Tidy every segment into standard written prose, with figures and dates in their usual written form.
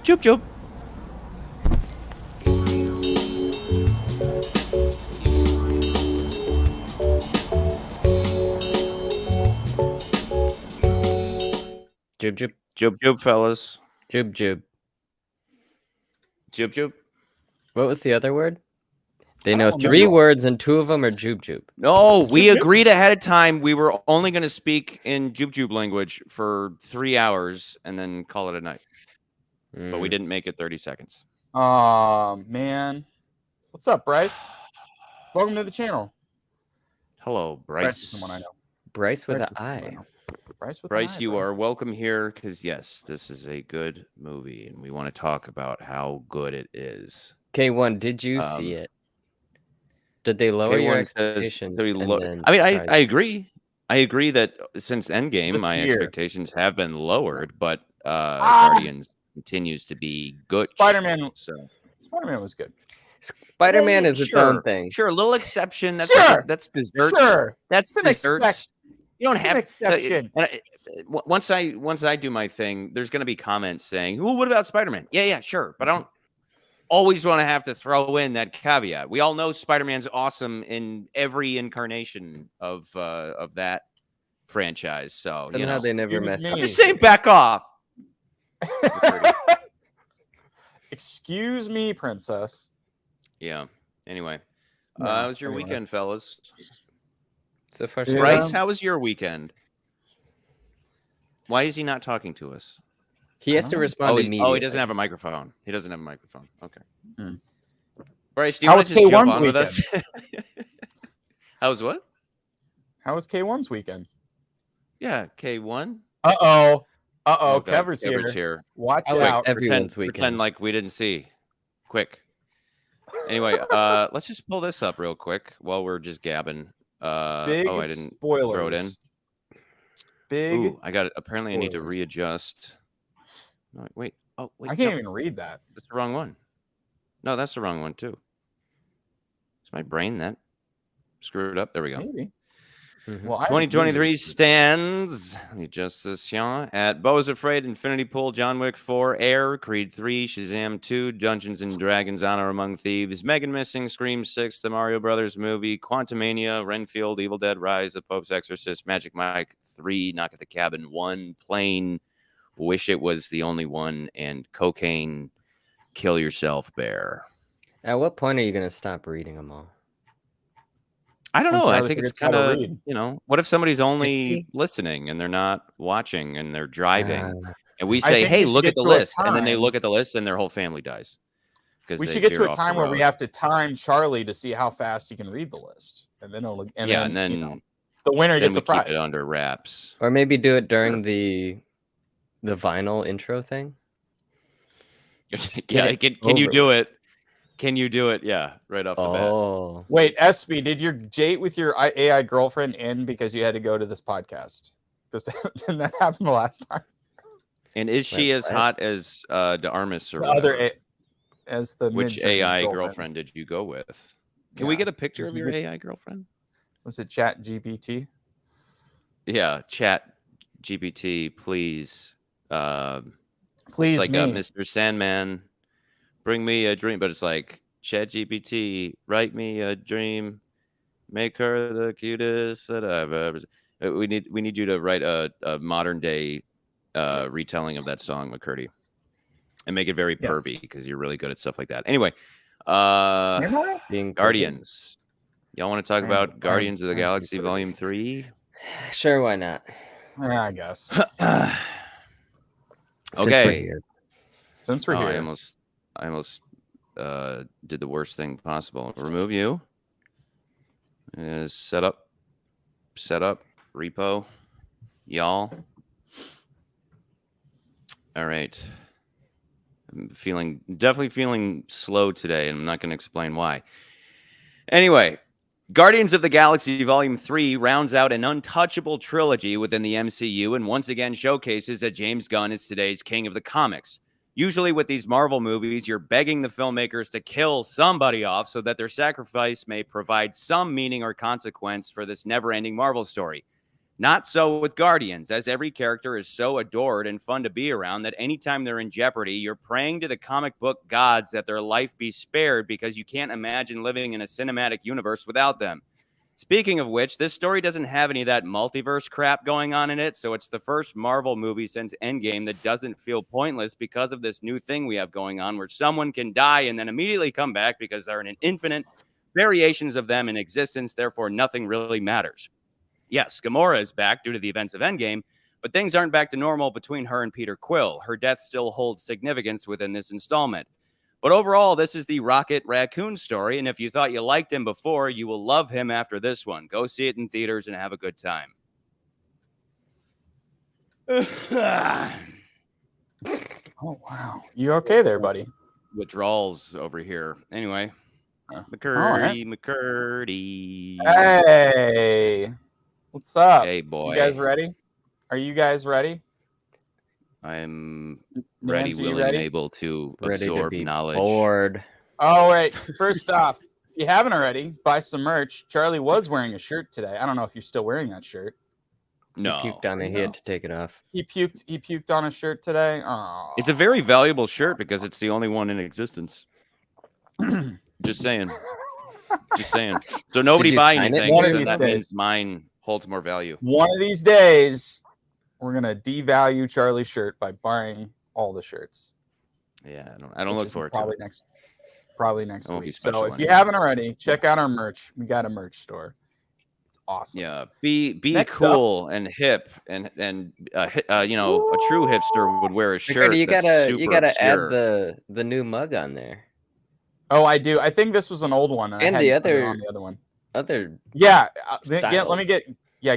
Joop joop. Jib jib. Joop joop, fellas. Jib jib. Joop joop. What was the other word? They I know don't 3 remember. words and 2 of them are jub jub. No, we Joop joop? agreed ahead of time. We were only going to speak in Joop joop language for 3 hours and then call it a night. But we didn't make it 30 seconds. Man. What's up, Bryce? Welcome to the channel. Hello, Bryce Bryce. is someone I know. Bryce with Bryce an is someone I I. know. Bryce with an Bryce, I, you bro. are welcome here because, yes, this is a good movie, and we want to talk about how good it is. K1, did you see it? Did they lower your K1 says expectations? very and low. then I mean, surprise I you? agree. I agree that since Endgame, This my year. expectations have been lowered, but Guardians continues to be good. Spider-Man So was good. Spider-Man is its own thing. Sure, a little exception. That's Sure. that's dessert. Sure. That's It's an dessert. You don't it's an have exception. once I do my thing, there's going to be comments saying, "Well, what about Spider-Man?" Yeah, sure, but I don't always want to have to throw in that caveat. We all know Spider-Man's awesome in every incarnation of that franchise. So Somehow you know, they never Excuse mess me. up. just saying, back off. Excuse me, princess. Yeah. Anyway, No, how was your anyway. weekend, fellas? So far, Yeah. so Bryce, good. how was your weekend? Why is he not talking to us? He has to respond immediately. He doesn't have a microphone. He doesn't have a microphone. Okay. Hmm. Bryce, do you How want to was just jump K1's on with us? How was what? How was K1's weekend? Yeah, K1. Uh-oh. Oh, God, Kever's Kever's here. here. Watch How was out. everyone's Pretend weekend? like we didn't see. Quick. Anyway, let's just pull this up real quick while we're just gabbing. Big I didn't spoilers. throw it in. Big. Ooh, I got it. Apparently, I need to spoilers. readjust. No, wait. Oh, wait. I can't no, even read that. that's the wrong one. No, that's the wrong one too. Is my brain that screwed up? There we go. Maybe. Mhm. Well, I haven't 2023 read it. stands, let me adjust this here, at Beau Is Afraid, Infinity Pool, John Wick 4, Air, Creed 3, Shazam 2, Dungeons & Dragons, Honor Among Thieves, Megan Missing, Scream 6, The Mario Brothers movie, Quantumania, Renfield, Evil Dead, Rise, The Pope's Exorcist, Magic Mike 3, Knock at the Cabin 1, Plane, Wish It Was the Only One, and Cocaine, Kill Yourself, Bear. At what point are you going to stop reading them all? I don't know. Until I they think figure it's out how kind to of, read. what if somebody's only 50? listening and they're not watching and they're driving? And we I say, think hey, we should look get at the to a list. And then they time- look at the list and their whole family dies. We should get to a time where we have to time Charlie to see how fast he can read the list. And then then you know, the winner then gets we a prize. keep it under wraps. Or maybe do it during the vinyl intro thing? Yeah, it can you over do with. it? Can you do it? Yeah, right off the bat. Oh. Wait, SB, did your date with your AI girlfriend end because you had to go to this podcast? Didn't that happen the last time? And is she Wait, as what? hot as the Armis or The whatever? other as the Which Midjourney AI girlfriend did you go with? Can we Yeah. get a picture Did of you your get- AI girlfriend? Was it Chat GPT? Yeah, chat GPT, please. Please, It's like me. Mr. Sandman, bring me a dream, but it's like ChatGPT, write me a dream, make her the cutest that I've ever seen. We need you to write a modern day retelling of that song, McCurdy, and make it very Yes. pervy because you're really good at stuff like that. Anyway, Am I? Being Guardians. Y'all want to talk about Guardians of the I'm Galaxy pretty Volume 3? perfect. Sure, why not? Yeah, I guess. Since Okay. we're here. Since we're Oh, here. I almost did the worst thing possible. Remove you. Set up, repo, y'all. All right. I'm definitely feeling slow today, and I'm not going to explain why. Anyway, Guardians of the Galaxy Volume 3 rounds out an untouchable trilogy within the MCU and once again showcases that James Gunn is today's king of the comics. Usually with these Marvel movies, you're begging the filmmakers to kill somebody off so that their sacrifice may provide some meaning or consequence for this never-ending Marvel story. Not so with Guardians, as every character is so adored and fun to be around that anytime they're in jeopardy, you're praying to the comic book gods that their life be spared because you can't imagine living in a cinematic universe without them. Speaking of which, this story doesn't have any of that multiverse crap going on in it, so it's the first Marvel movie since Endgame that doesn't feel pointless because of this new thing we have going on where someone can die and then immediately come back because there are an infinite variations of them in existence, therefore nothing really matters. Yes, Gamora is back due to the events of Endgame, but things aren't back to normal between her and Peter Quill. Her death still holds significance within this installment. But overall, this is the Rocket Raccoon story, and if you thought you liked him before, you will love him after this one. Go see it in theaters and have a good time. Oh, wow. You okay there, buddy? Withdrawals over here. Anyway, McCurdy. McCurdy. Hey. What's up? Hey, boy. You guys ready? Are you guys ready? I'm Nancy, ready, willing, and able to absorb knowledge. Bored. All right. First off, if you haven't already, buy some merch. Charlie was wearing a shirt today. I don't know if you're still wearing that shirt. No. He puked on it. He had to take it off. He puked on a shirt today. Oh. It's a very valuable shirt because it's the only one in existence. Just saying. Just saying. So nobody buy anything because that means mine holds more value. One of these days, we're gonna devalue Charlie's shirt by buying all the shirts. Yeah, I don't look forward to it. Probably next week. So if you haven't already, check out our merch. We got a merch store. It's awesome. Yeah, be cool and hip and you know, a true hipster would wear a shirt. You gotta obscure. add the new mug on there. Oh, I do. I think this was an old one, and the other one. Yeah,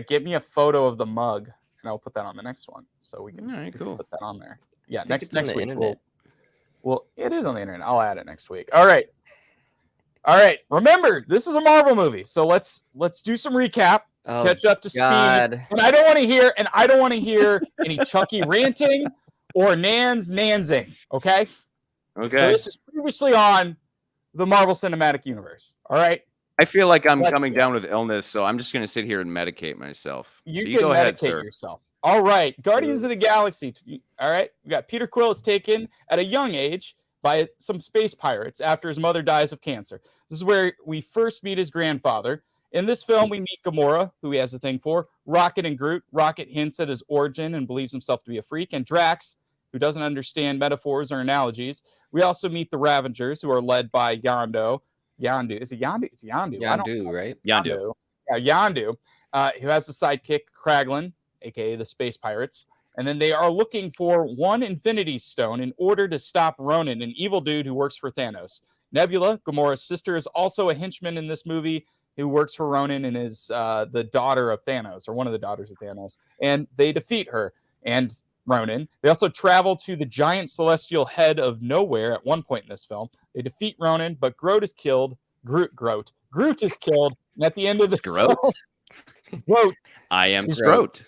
get me a photo of the mug, and I'll put that on the next one, so we can, put that on there. Yeah, next week. Well, it is on the internet. I'll add it next week. All right. Remember, this is a Marvel movie, so let's do some recap, catch up to speed. And I don't want to hear any Chucky ranting or nansing. Okay. So this is previously on the Marvel Cinematic Universe. All right. I feel like I'm coming down with illness, so I'm just going to sit here and medicate myself. You go ahead, sir. Yourself. All right. Guardians of the Galaxy. All right. We got Peter Quill is taken at a young age by some space pirates after his mother dies of cancer. This is where we first meet his grandfather. In this film, we meet Gamora, who he has a thing for, Rocket and Groot. Rocket hints at his origin and believes himself to be a freak, and Drax, who doesn't understand metaphors or analogies. We also meet the Ravengers, who are led by Yondu. Is it Yondu? It's Yondu. Yondu, right? Yondu. Yeah, Yondu, who has a sidekick, Kraglin, a.k.a. the Space Pirates. And then they are looking for one Infinity Stone in order to stop Ronan, an evil dude who works for Thanos. Nebula, Gamora's sister, is also a henchman in this movie who works for Ronan and is the daughter of Thanos, or one of the daughters of Thanos. And they defeat her and Ronan. They also travel to the giant celestial head of nowhere at one point in this film. They defeat Ronan, but Groot is killed. Groot is killed. And at the end of the film, Groot. I am Groot.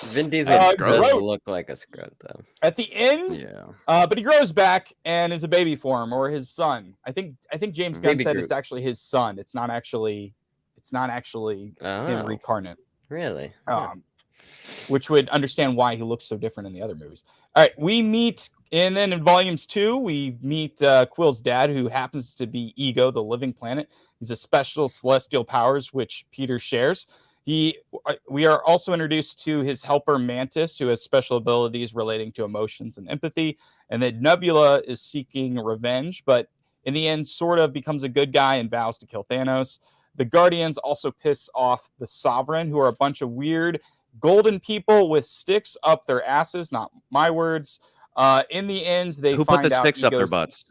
Vin Diesel does look like a Scrot, though. At the end, but he grows back and is a baby form, or his son. I think James Gunn said it's actually his son. It's not actually him reincarnate. Really? Which would understand why he looks so different in the other movies. All right, we meet, and then in volumes 2, we meet Quill's dad, who happens to be Ego, the living planet. He's a special celestial powers, which Peter shares. We are also introduced to his helper Mantis, who has special abilities relating to emotions and empathy. And then Nebula is seeking revenge, but in the end sort of becomes a good guy and vows to kill Thanos. The Guardians also piss off the Sovereign, who are a bunch of weird golden people with sticks up their asses. Not my words. In the end, they find out... Who put the sticks up their butts?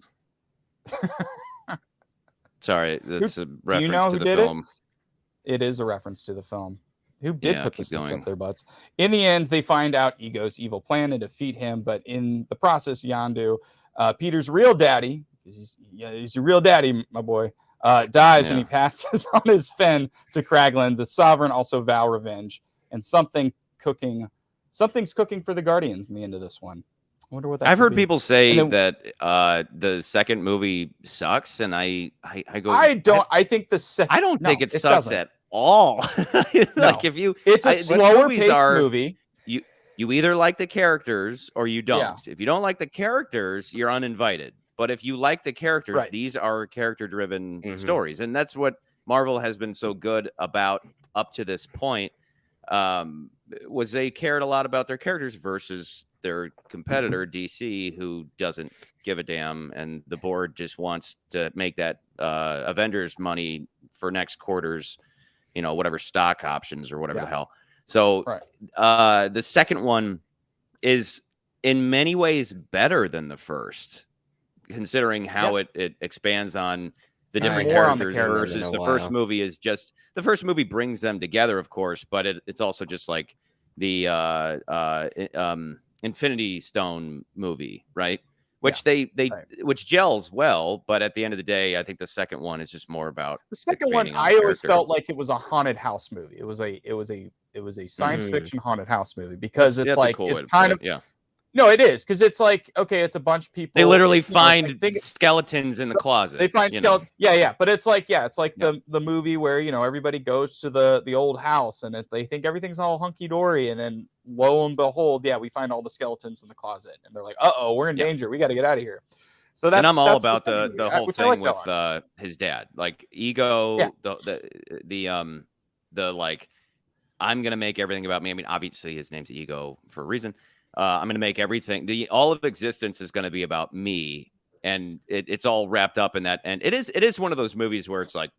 Sorry, that's a reference to the film. It is a reference to the film. Who did put the sticks up their butts? In the end, they find out Ego's evil plan and defeat him. But in the process, Yondu, Peter's real daddy, he's your real daddy, my boy, dies when he passes on his fen to Kraglin. The Sovereign also vow revenge, and something's cooking for the Guardians in the end of this one. wonder what that I've could heard be. people say And that the second movie sucks, and I go, I think the second. I don't think No, it sucks doesn't. at all. No. Like if you, It's a these slower movies paced are- movie. you either like the characters or you don't. Yeah. If you don't like the characters, you're uninvited. But if you like the characters, Right. these are character-driven Mhm. stories, and that's what Marvel has been so good about up to this point. Was they cared a lot about their characters versus their competitor DC, who doesn't give a damn, and the board just wants to make that Avengers money for next quarter's, whatever stock options or whatever the hell. So the second one is in many ways better than the first, considering how it expands on the different more on the characters characters versus in a the first while. movie is just the first movie brings them together, of course, but it's also just like the Infinity Stone movie, right? Which which gels well, but at the end of the day, I think the second one is just more about The second one, expanding on the I always character. felt like it was a haunted house movie. It was a science Mhm. fiction haunted house movie because That's it's a like cool way to it's put kind it, of yeah. no, it is because it's like okay, it's a bunch of people. They literally I find think skeletons in the closet. they find you know? skeleton. Yeah, but it's like the movie where everybody goes to the old house and they think everything's all hunky dory, and then lo and behold, we find all the skeletons in the closet, and they're like, "Uh-oh, we're in danger. We got to get out of here." So that's and I'm all that's about second the movie, whole which I thing like with that one. his dad, like ego, Yeah. the like, I'm gonna make everything about me. I mean, obviously his name's Ego for a reason. I'm gonna make everything. All of existence is gonna be about me, and it's all wrapped up in that. And it is one of those movies where it's like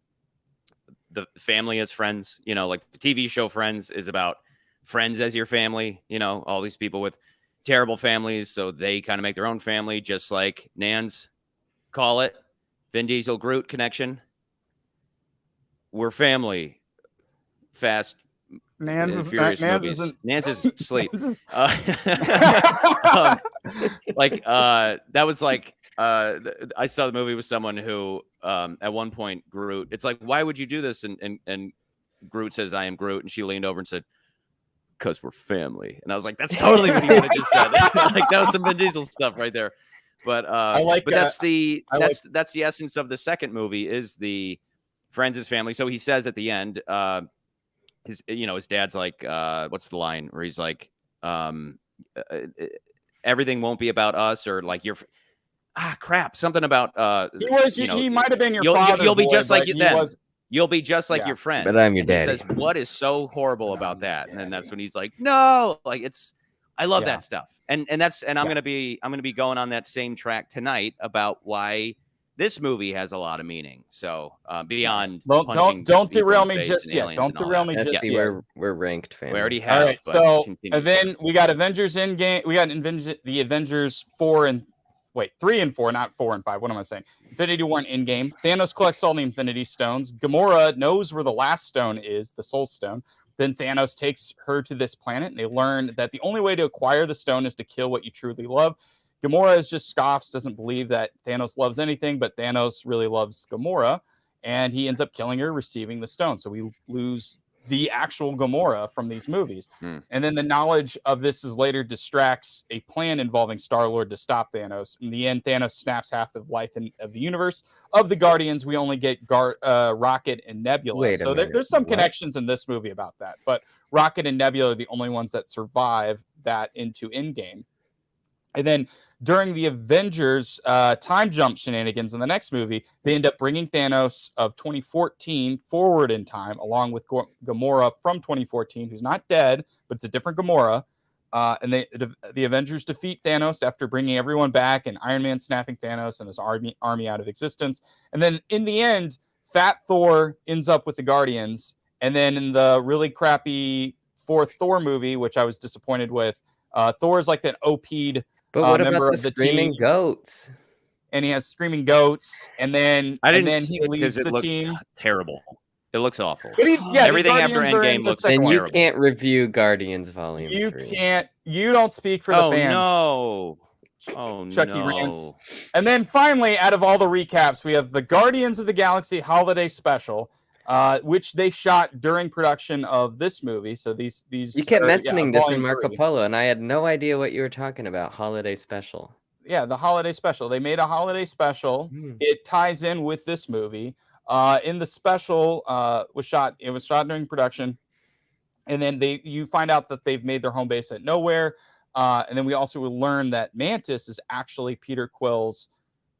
the family as friends. Like the TV show Friends is about friends as your family. All these people with terrible families, so they kind of make their own family, just like Nans call it. Vin Diesel Groot connection. We're family. Fast Nans and is Furious Nans movies. isn't Nans is sleep. Nans is- That was like I saw the movie with someone who at one point Groot. It's like, why would you do this? And Groot says, "I am Groot," and she leaned over and said, "Because we're family." And I was like, that's totally what he would have just said. Like that was some Vin Diesel stuff right there. But that's the essence of the second movie is the friends as family. So he says at the end, his dad's like, what's the line where he's like, everything won't be about us, or like something about he might have been your you'll father. be just like then. You'll be just like your friend. But I'm your and he daddy. says, what is so horrible about that? And then that's when he's like, no, like I love that stuff. And I'm gonna be going on that same track tonight about why this movie has a lot of meaning. So beyond don't derail me just yet. Don't derail me just yet. We're ranked fans. We already have. All right, so and then we got Avengers Endgame. We got the Avengers 3 and 4, not 4 and 5. What am I saying? Infinity War and Endgame. Thanos collects all the Infinity Stones. Gamora knows where the last stone is, the Soul Stone. Then Thanos takes her to this planet, and they learn that the only way to acquire the stone is to kill what you truly love. Gamora is just scoffs, doesn't believe that Thanos loves anything, but Thanos really loves Gamora, and he ends up killing her, receiving the stone. So we lose the actual Gamora from these movies. And then the knowledge of this is later distracts a plan involving Star-Lord to stop Thanos. In the end, Thanos snaps half the life of the universe. Of the Guardians, we only get Rocket and Nebula. So there's some connections in this movie about that. But Rocket and Nebula are the only ones that survive that into Endgame. And then during the Avengers time jump shenanigans in the next movie, they end up bringing Thanos of 2014 forward in time, along with Gamora from 2014, who's not dead, but it's a different Gamora. And the Avengers defeat Thanos after bringing everyone back, and Iron Man snapping Thanos and his army out of existence. And then in the end, Fat Thor ends up with the Guardians. And then in the really crappy fourth Thor movie, which I was disappointed with, Thor is like that OP'd But what member about the of the screaming team, goats? and he has screaming goats, and then he leaves the team. Terrible. It looks awful. Everything after Endgame looks Then you terrible. can't review Guardians Volume 3. You can't. You don't speak for the fans. Chucky rants. And then finally, out of all the recaps, we have the Guardians of the Galaxy Holiday Special. which they shot during production of this movie. So these You kept mentioning this in volume Marco 3. Polo, and I had no idea what you were talking about. Holiday special. Yeah, the holiday special. They made a holiday special. It ties in with this movie. In the special, was shot during production, and then you find out that they've made their home base at nowhere. And then we also learn that Mantis is actually Peter Quill's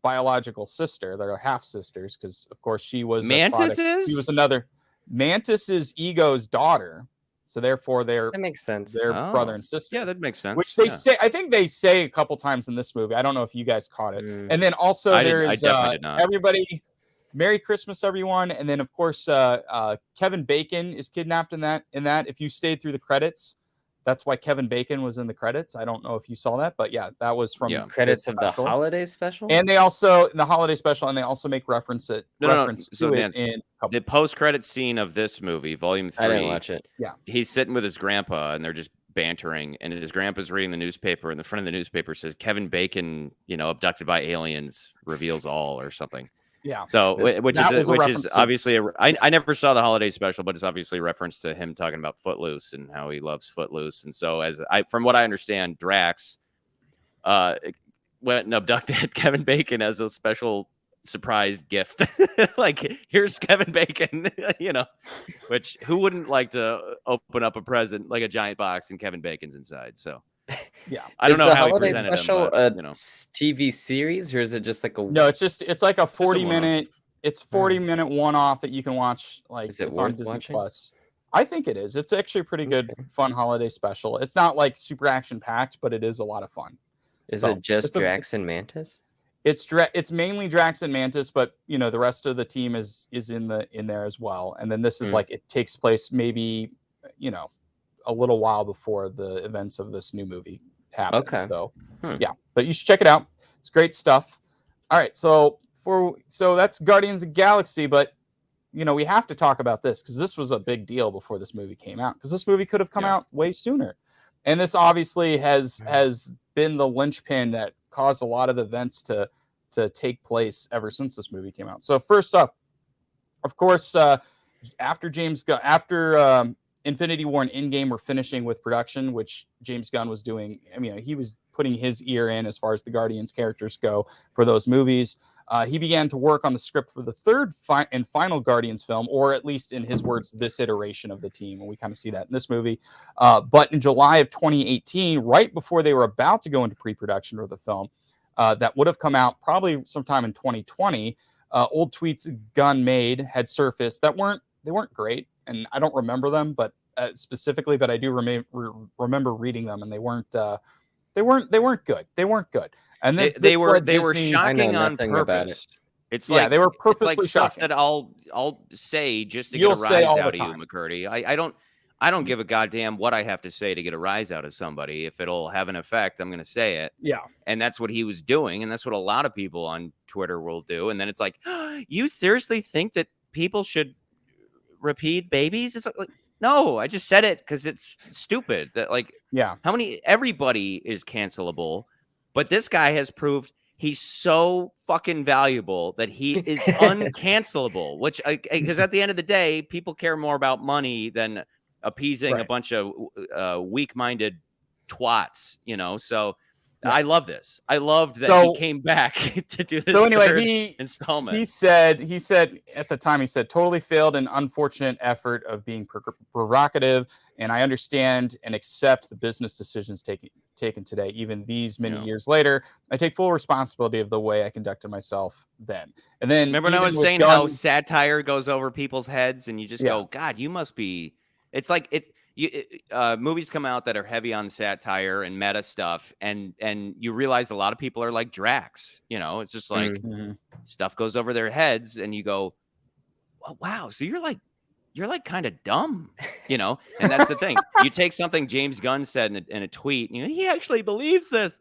biological sister. They're half sisters because, of course, she was Mantis She was another. Mantis is Ego's daughter, so therefore they're That makes sense. brother and sister. Yeah, that makes sense. Which they say, I think they say a couple times in this movie. I don't know if you guys caught it. And then also I there is definitely did not. everybody. Merry Christmas, everyone! And then of course Kevin Bacon is kidnapped in that. If you stayed through the credits, that's why Kevin Bacon was in the credits. I don't know if you saw that, but yeah, that was from credits of the holiday special. And they also in the holiday special, and they also make reference to it in the post-credit scene of this movie, Volume 3. I didn't watch it. Yeah, he's sitting with his grandpa, and they're just bantering, and his grandpa's reading the newspaper, and the front of the newspaper says Kevin Bacon, abducted by aliens, reveals all, or something. Yeah. So which is obviously I never saw the holiday special, but it's obviously a reference to him talking about Footloose and how he loves Footloose. And so from what I understand, Drax went and abducted Kevin Bacon as a special surprise gift. Like, here's Kevin Bacon, which who wouldn't like to open up a present, like a giant box, and Kevin Bacon's inside. So yeah, I don't know how he holiday presented special him, but, TV series, or is it just like a? No, it's like a 40-minute. It's 40-minute one-off that you can watch. Like, is it it's worth on Disney watching? Plus. I think it is. It's actually a pretty good, fun holiday special. It's not like super action-packed, but it is a lot of fun. Is it just Drax and Mantis? It's mainly Drax and Mantis, but the rest of the team is in there as well. And then this is like, it takes place maybe a little while before the events of this new movie happen. Okay. So yeah, but you should check it out. It's great stuff. All right, so that's Guardians of the Galaxy, but we have to talk about this because this was a big deal before this movie came out, because this movie could have come out way sooner. And this obviously has been the linchpin that caused a lot of events to take place ever since this movie came out. So first up, of course, after Infinity War and Endgame were finishing with production, which James Gunn was doing. I mean, he was putting his ear in as far as the Guardians characters go for those movies. He began to work on the script for the third and final Guardians film, or at least in his words, this iteration of the team. And we kind of see that in this movie. But in July of 2018, right before they were about to go into pre-production for the film, that would have come out probably sometime in 2020, old tweets Gunn made had surfaced that weren't great. And I don't remember them, but specifically, but I do remember reading them, and they weren't good. They weren't good. And they were shocking on purpose. It's like, they were purposely it's like stuff shocking. that I'll say just to get a rise out of you, McCurdy. I don't give a goddamn what I have to say to get a rise out of somebody. If it'll have an effect, I'm going to say it. Yeah. And that's what he was doing, and that's what a lot of people on Twitter will do. And then it's like, you seriously think that people should repeat babies? It's like, no, I just said it because it's stupid. That, like, everybody is cancelable, but this guy has proved he's so fucking valuable that he is uncancelable. Which, because at the end of the day, people care more about money than appeasing a bunch of weak-minded twats. So. Yeah. I love this. I loved that he came back to do this. So anyway, installment. He said at the time, totally failed an unfortunate effort of being provocative, and I understand and accept the business decisions taken today. Even these many years later, I take full responsibility of the way I conducted myself then. And then remember, when I was saying how satire goes over people's heads, and you just go, God, you must be. It's like it. Movies come out that are heavy on satire and meta stuff, and you realize a lot of people are like Drax. It's just like stuff goes over their heads, and you go, oh, wow, so you're like kind of dumb, And that's the thing. You take something James Gunn said in a tweet, and he actually believes this.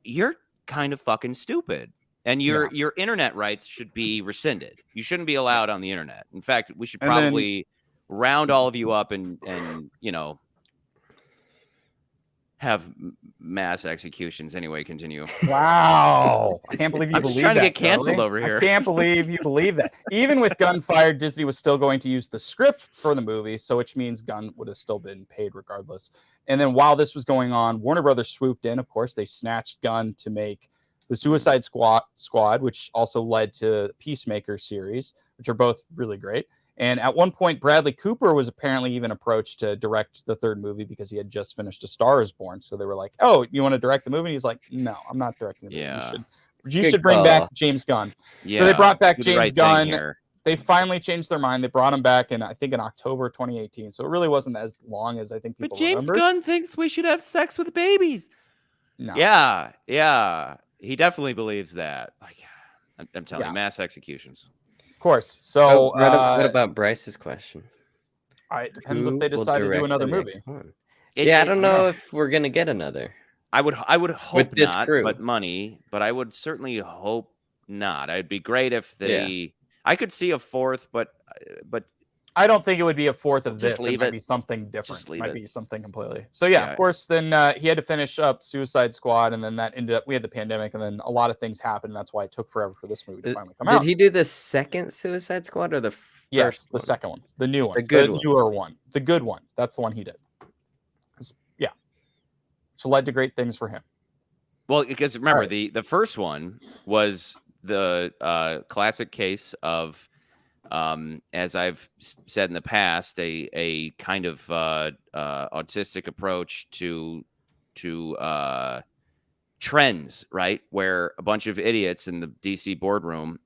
You're kind of fucking stupid, and your internet rights should be rescinded. You shouldn't be allowed on the internet. In fact, we should probably round all of you up and have mass executions anyway. Continue. Wow. I can't believe you I'm believe just trying to that, get canceled Tony. over here. I can't believe you believe that. Even with Gunn fired, Disney was still going to use the script for the movie, so which means Gunn would have still been paid regardless. And then while this was going on, Warner Brothers swooped in. Of course, they snatched Gunn to make the Suicide Squad, which also led to Peacemaker series, which are both really great. And at one point, Bradley Cooper was apparently even approached to direct the third movie because he had just finished A Star Is Born. So they were like, "Oh, you want to direct the movie?" And he's like, "No, I'm not directing the movie. Yeah. You should bring back James Gunn." Yeah. So they brought back do the James right thing Gunn. here. They finally changed their mind. They brought him back in, I think, in October 2018. So it really wasn't as long as I think people But James remember. Gunn thinks we should have sex with babies. No. Yeah. He definitely believes that. Like, I'm telling you, mass executions. Of course. So what about Bryce's question? It depends if Who they will decide to do direct another the movie. next one? I don't know if we're gonna get another. I would hope With this not, crew. but money. But I would certainly hope not. It'd be great if they. I could see a fourth, but I don't think it would be a fourth of Just this. leave It might it. be something different. Just It leave might it. be something completely. So yeah, Yeah. of course. Then he had to finish up Suicide Squad, and then that ended up. We had the pandemic, and then a lot of things happened. And that's why it took forever for this movie to finally come out. Did he do the second Suicide Squad or the first? Yes, the one? second one, the new one, The good one. newer one, the good one. That's the one he did. Yeah, which led to great things for him. well, because remember Right. the first one was the classic case of, as I've said in the past, a kind of autistic approach to trends, right? Where a bunch of idiots in the DC boardroom,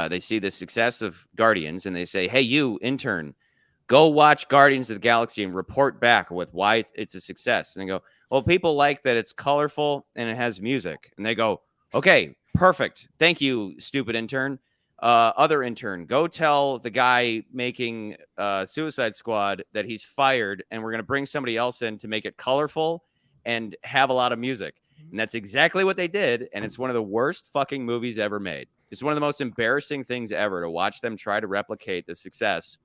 they see the success of Guardians and they say, "Hey, you intern, go watch Guardians of the Galaxy and report back with why it's a success." And they go, "Well, people like that it's colorful and it has music." And they go, "Okay, perfect. Thank you, stupid intern. Other intern, go tell the guy making Suicide Squad that he's fired and we're going to bring somebody else in to make it colorful and have a lot of music." And that's exactly what they did. And it's one of the worst fucking movies ever made. It's one of the most embarrassing things ever to watch them try to replicate the success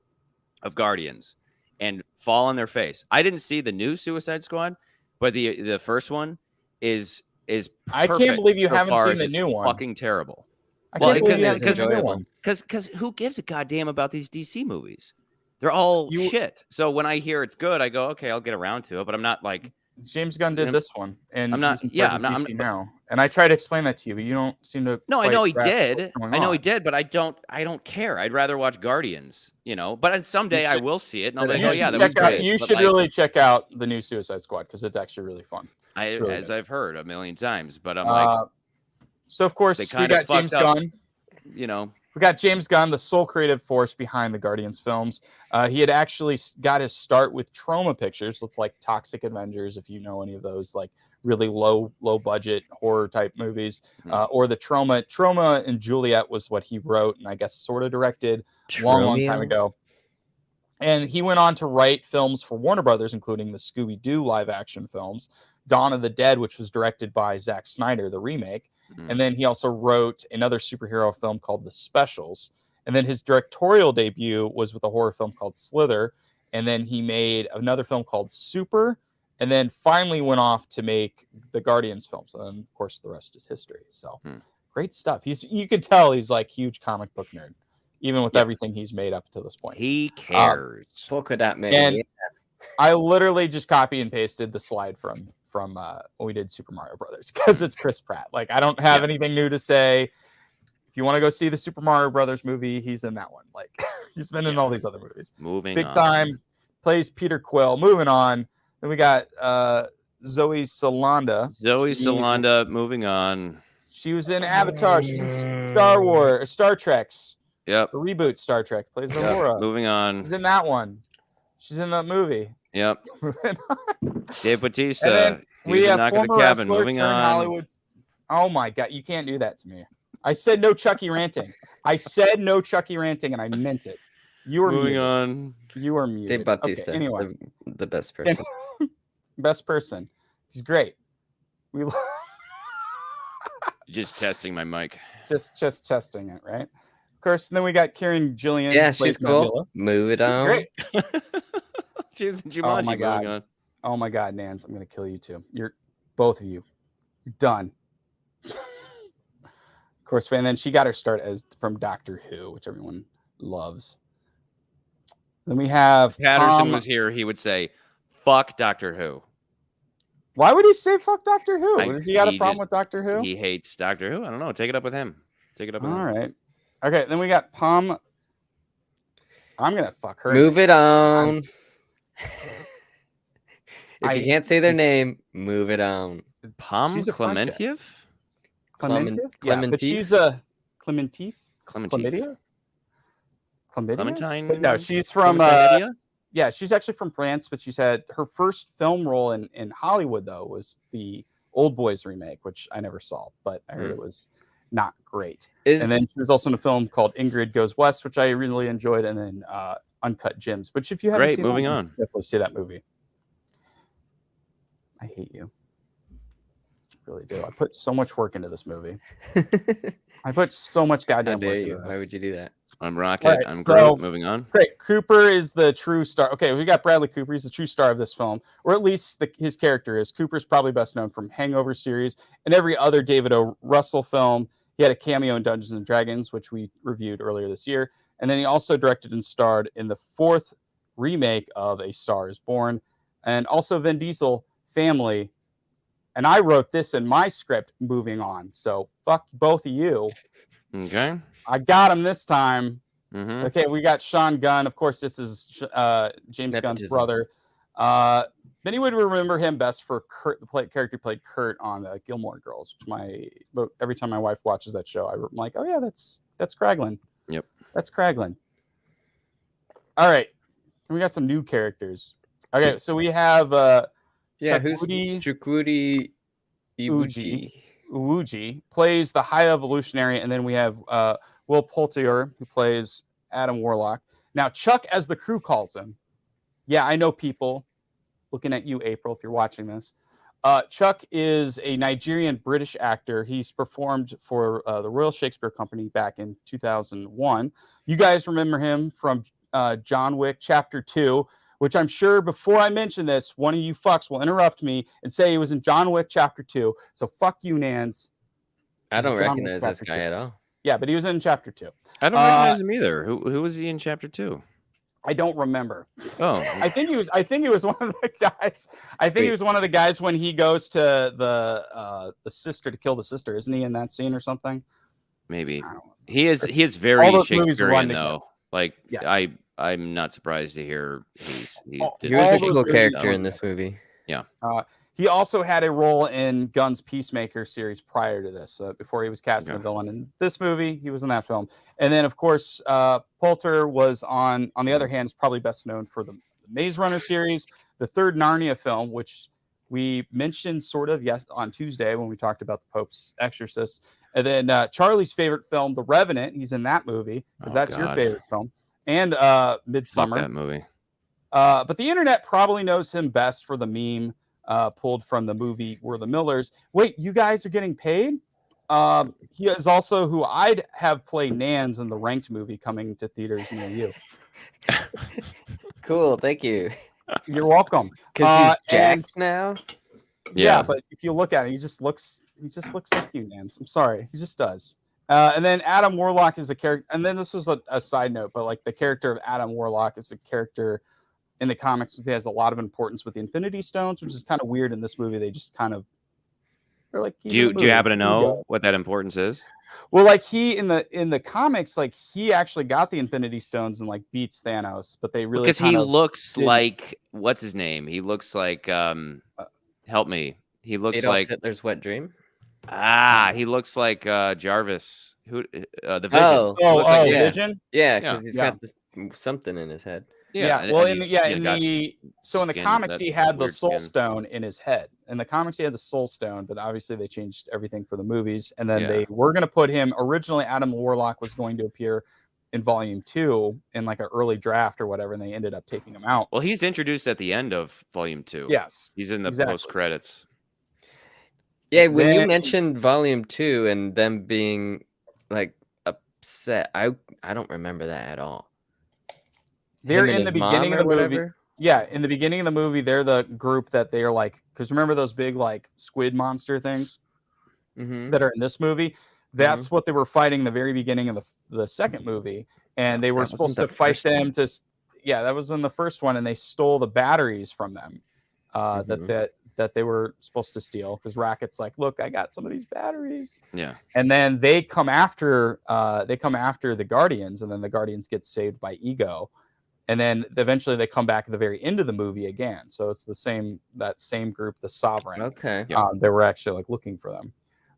of Guardians and fall on their face. I didn't see the new Suicide Squad, but the first one is I can't perfect believe you so haven't far seen as the it's new one. fucking terrible. I Well, can't believe because you it's haven't seen the new one. Because who gives a goddamn about these DC movies? They're all shit. So when I hear it's good, I go, okay, I'll get around to it. But I'm not like James Gunn did this one, and I'm not. he's in Yeah, charge I'm of not. DC now. And I tried to explain that to you, but you don't seem to. No, I quite know he grasp did. what's going I know he on. did, but I don't care. I'd rather watch Guardians, you know. But someday I will see it, and I'll be like, You oh should yeah, that was check out- great. You But, should like, really check out the new Suicide Squad because it's actually really fun. as good. I've heard a million times. But I'm like, So of course they we kind got of James fucked up, Gunn. you know. We got James Gunn, the sole creative force behind the Guardians films. He had actually got his start with Troma Pictures. It's like Toxic Avengers, if you know any of those, like really low budget horror type movies, or the Troma and Juliet was what he wrote and I guess sort of directed long time ago. And he went on to write films for Warner Brothers, including the Scooby-Doo live action films, Dawn of the Dead, which was directed by Zack Snyder, the remake. And then he also wrote another superhero film called The Specials. And then his directorial debut was with a horror film called Slither. And then he made another film called Super. And then finally went off to make the Guardians films. And then, of course, the rest is history. So great stuff. You can tell he's like huge comic book nerd, even with everything he's made up to this point. He cares. Polka Dot Man. And I literally just copy and pasted the slide from when we did Super Mario Brothers because it's Chris Pratt. Like I don't have anything new to say. If you want to go see the Super Mario Brothers movie, he's in that one. Like he's been in all these other movies. Big time. Plays Peter Quill. Moving on. Then we got Zoe Saldana. Moving on. She was in Avatar. She's in Star Wars or Star Trek's. Yep. The reboot Star Trek. Plays Aurora. Moving on. She's in that one. She's in that movie. Yep. Dave Bautista. And then we have Knock at the former Cabin. wrestler Moving turned on. Hollywood. Oh my God, you can't do that to me. I said no Chucky ranting. I said no Chucky ranting, and I meant it. You were moving muted. on. You are muted. Dave Bautista. Okay, anyway, the best person. best person. He's great. We Just testing my mic. just testing it, right? Of course. And then we got Karen Gillian. Yeah, who plays she's cool. Nebula. Move it on. Great. She was in Jumanji. Oh my God. Moving on. Oh my God, Nance, I'm gonna kill you too. Both of you. You're done. Of course, and then she got her start from Doctor Who, which everyone loves. Then we have Patterson Tom. was here, he would say, "Fuck Doctor Who." Why would he say "fuck Doctor Who"? Does he got a problem with Doctor Who? He hates Doctor Who. I don't know. Take it up with him. Take it up with him. All right. Okay. Then we got Pom. I'm gonna fuck her. Move it on. If you can't say their name, move it on. Pom She's a French Clementiev? Clementif? Yeah, but she's a Clementif. Clementif. Chlamydia? Clementine? But no, she's from yeah, she's actually from France, but she's had her first film role in Hollywood though was the Old Boys remake, which I never saw, but I heard it was not great. And then she was also in a film called Ingrid Goes West, which I really enjoyed, and then Uncut Gems, which if you haven't seen moving that, on. definitely see that movie. I hate you. I really do. I put so much work into this movie. I put so much goddamn work into this. Why would you do that? I'm Rocket. Right, I'm so, great. Moving on. Great. Cooper is the true star. Okay, we got Bradley Cooper. He's the true star of this film, or at least his character is. Cooper's probably best known from Hangover series and every other David O. Russell film. He had a cameo in Dungeons and Dragons, which we reviewed earlier this year. And then he also directed and starred in the 4th remake of A Star is Born, and also Vin Diesel, Family. And I wrote this in my script, moving on. So fuck both of you. Okay. I got him this time. Mm-hmm. Okay, we got Sean Gunn. Of course, this is James Gunn's brother. Many would remember him best for Kurt, the character who played Kurt on Gilmore Girls, which every time my wife watches that show, I'm like, oh yeah, that's Kraglin. Yep. That's Kraglin. All right. We got some new characters. Okay, so we have who's Chukwudi Iwuji plays the High Evolutionary, and then we have Will Poulter, who plays Adam Warlock. Now, Chuck, as the crew calls him. Yeah, I know people. Looking at you, April, if you're watching this. Chuck is a Nigerian-British actor. He's performed for the Royal Shakespeare Company back in 2001. You guys remember him from John Wick Chapter 2, which I'm sure before I mention this, one of you fucks will interrupt me and say he was in John Wick Chapter 2. So fuck you, Nans. I don't recognize this guy at all. Yeah, but he was in Chapter 2. I don't recognize him either. Who was he in Chapter 2? I don't remember. Oh, I think he was one of the guys. I think he was one of the guys when he goes to the sister to kill the sister. Isn't he in that scene or something? Maybe he is very Shakespearean though. Like yeah. I'm not surprised to hear he was a cool character in this movie. Yeah. He also had a role in Gunn's Peacemaker series prior to this. Before he was cast as a villain in this movie, he was in that film. And then, of course, Poulter was on the other hand, is probably best known for the Maze Runner series, the 3rd Narnia film, which we mentioned sort of on Tuesday when we talked about the Pope's Exorcist. And then Charlie's favorite film, The Revenant. He's in that movie because that's your favorite film. And Midsummer. Fuck that movie. But the internet probably knows him best for the meme pulled from the movie We're the Millers. Wait, you guys are getting paid? He is also who I'd have play Nans in the Ranked movie coming to theaters near you. Cool, thank you. You're welcome. Because he's jacked now. Yeah, but if you look at it, he just looks like you, Nans. I'm sorry, he just does. And then Adam Warlock is a character, and then this was a side note, but like the character of Adam Warlock is a character in the comics. He has a lot of importance with the Infinity Stones, which is kind of weird in this movie. They just kind of they're like. Do you happen to know what that importance is? Well, like he in the comics, like he actually got the Infinity Stones and like beats Thanos, but they really because he looks like what's his name? He looks like help me. He looks like Hitler's wet dream. He looks like Jarvis. Who the Vision? Vision. Yeah, because he's got this something in his head. Yeah. Well, in the comics, he had the Soul Stone in his head. In the comics, he had the Soul Stone, but obviously they changed everything for the movies. And then they were going to put him. Originally, Adam Warlock was going to appear in Volume 2 in like an early draft or whatever, and they ended up taking him out. Well, he's introduced at the end of Volume 2. Yes, he's in the post credits. Yeah, when you mentioned Volume 2 and them being like upset, I don't remember that at all. They're in the beginning of the movie. Yeah, in the beginning of the movie, they're the group that they are like, because remember those big like squid monster things Mm-hmm. that are in this movie? That's what they were fighting in the very beginning of the second movie, and they were That wasn't supposed the to fight first them one. to. Yeah, that was in the first one, and they stole the batteries from them. Mhm. That they were supposed to steal because Racket's like, look, I got some of these batteries. Yeah. And then they come after the Guardians, and then the Guardians get saved by Ego. And then eventually they come back at the very end of the movie again. So it's that same group, the Sovereign. Okay. Yeah. They were actually like looking for them.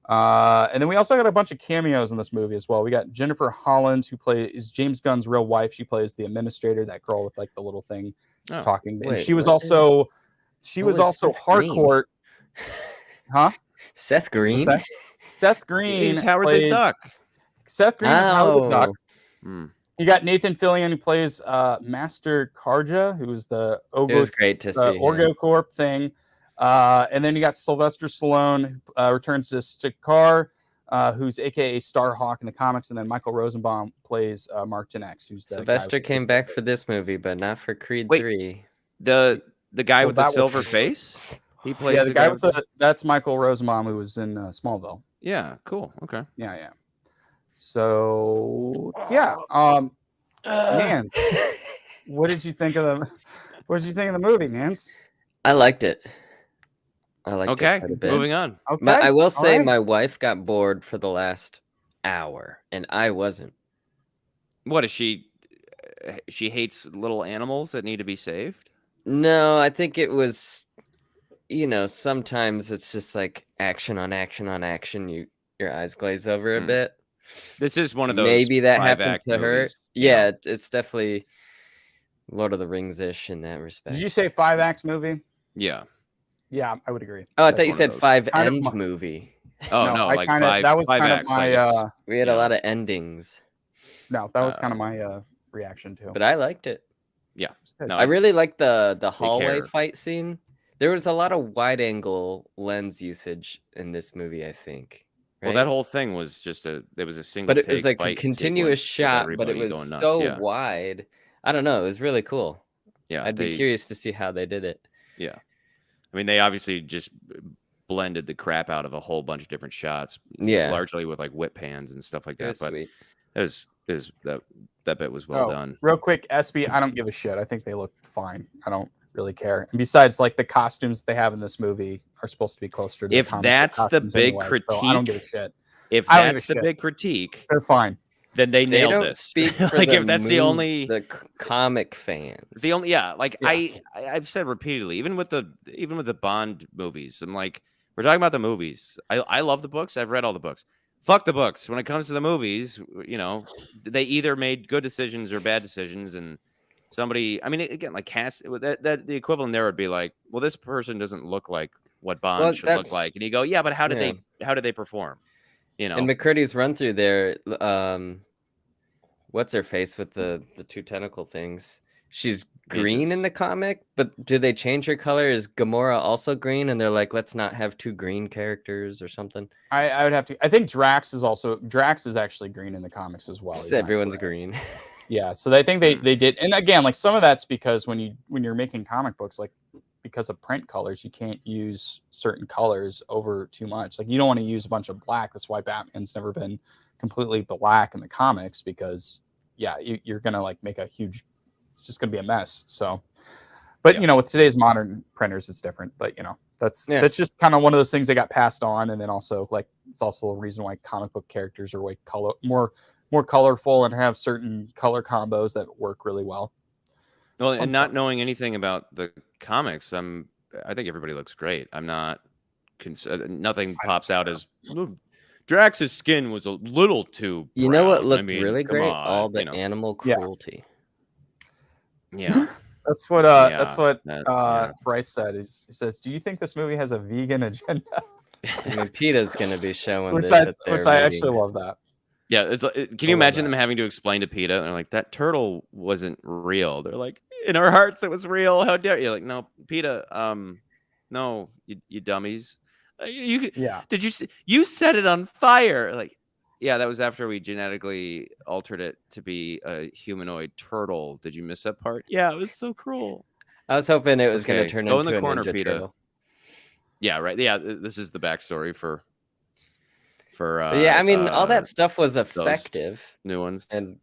And then we also got a bunch of cameos in this movie as well. We got Jennifer Hollins, who is James Gunn's real wife. She plays the administrator, that girl with like the little thing she's talking. And Wait, she was what? also What was Seth hardcore. Huh? Seth Green? What's that? Seth Green He's Howard the plays Duck. Seth Green is Howard the Duck. Hmm. You got Nathan Fillion, who plays Master Karja, who is the It was great to see him. Orgo Corp thing. And then you got Sylvester Stallone, returns to Stakar, who's AKA Starhawk in the comics. And then Michael Rosenbaum plays Martin X, who's the Sylvester came back for this movie, but not for Creed Wait. 3. The guy Well, with the that was- silver face? He plays Yeah, the guy with that's Michael Rosenbaum, who was in Smallville. Yeah, cool. Okay. Yeah. So yeah, man, what did you think of the movie, Nance? I liked it. I liked Okay, it quite a bit. moving on. Okay, I will say all right. my wife got bored for the last hour, and I wasn't. What is she? She hates little animals that need to be saved. No, I think it was, sometimes it's just like action on action on action. Your eyes glaze over a bit. This is one of those. Maybe that happened five-act to her. movies, you know? Yeah, it's definitely Lord of the Rings-ish in that respect. Did you say 5-act movie? Yeah. Yeah, I would agree. Oh, I That's thought you one said of those. 5-end movie. Oh no, I like kinda- five. that was five kind of acts, my like it's- We had a Yeah. lot of endings, no, that was kind of my reaction to. but I liked it. yeah. It's good. No, I really liked the they hallway care. fight scene. There was a lot of wide angle lens usage in this movie, I think. Well, right? that whole thing was just there was a single. But it was take like a fight continuous sequence with shot, but it everybody was going nuts, so yeah. wide. I don't know. It was really cool. Yeah, I'd be curious to see how they did it. Yeah, I mean, they obviously just blended the crap out of a whole bunch of different shots. Yeah. largely with like whip pans and stuff like It that. was But sweet. it was that bit was well done. Real quick, SB, I don't give a shit. I think they look fine. I don't really care. And besides, like the costumes they have in this movie are supposed to be closer to If the comic book that's the costumes big anyway, so I don't give a critique, shit. If I don't give that's a the shit. big critique, They're fine. then they They nailed don't this. speak for like the if that's the only comic fans. the only like Yeah. I've said repeatedly, even with the Bond movies, I'm like, we're talking about the movies. I love the books. I've read all the books. Fuck the books. When it comes to the movies, they either made good decisions or bad decisions, and somebody, I mean, again, like cast that the equivalent there would be like, well, this person doesn't look like what Bond Well, should look like, and you go, yeah, but how did they perform? And McCurdy's run through there, what's her face with the two tentacle things? She's green in Midgets. the comic, but do they change her color? Is Gamora also green? And they're like, let's not have two green characters or something. I would have to. I think Drax is actually green in the comics as well. Just He's not everyone's correct. green. Yeah, so I think they did. And again, like some of that's because when you're making comic books, like because of print colors, you can't use certain colors over too much. Like you don't want to use a bunch of black. That's why Batman's never been completely black in the comics, because you're gonna like make a huge. It's just gonna be a mess. So, but with today's modern printers, it's different. But that's just kind of one of those things that got passed on, and then also like it's also a reason why comic book characters are way more colorful and have certain color combos that work really well. Well, Fun and stuff. not knowing anything about the comics, I think everybody looks great. I'm not. Nothing pops out as Drax's skin was a little too. You know what brown. looked I mean, really come great? on, All the animal cruelty. Yeah. That's what that- Bryce said. He says, "Do you think this movie has a vegan agenda?" I mean, PETA's going to be showing which this I at their actually meetings. love that. Yeah, it's. Can love you imagine that. them having to explain to PETA? And they're like, that turtle wasn't real. They're like, in our hearts, it was real. How dare you? Like, no, PETA. No, you dummies. Did you set it on fire? Like, yeah, that was after we genetically altered it to be a humanoid turtle. Did you miss that part? Yeah, it was so cruel. I was hoping it was going to Okay, turn go in into the a corner, Ninja PETA. Turtle. Yeah, right. Yeah, this is the backstory for But yeah, I mean, all that stuff was those effective new ones. and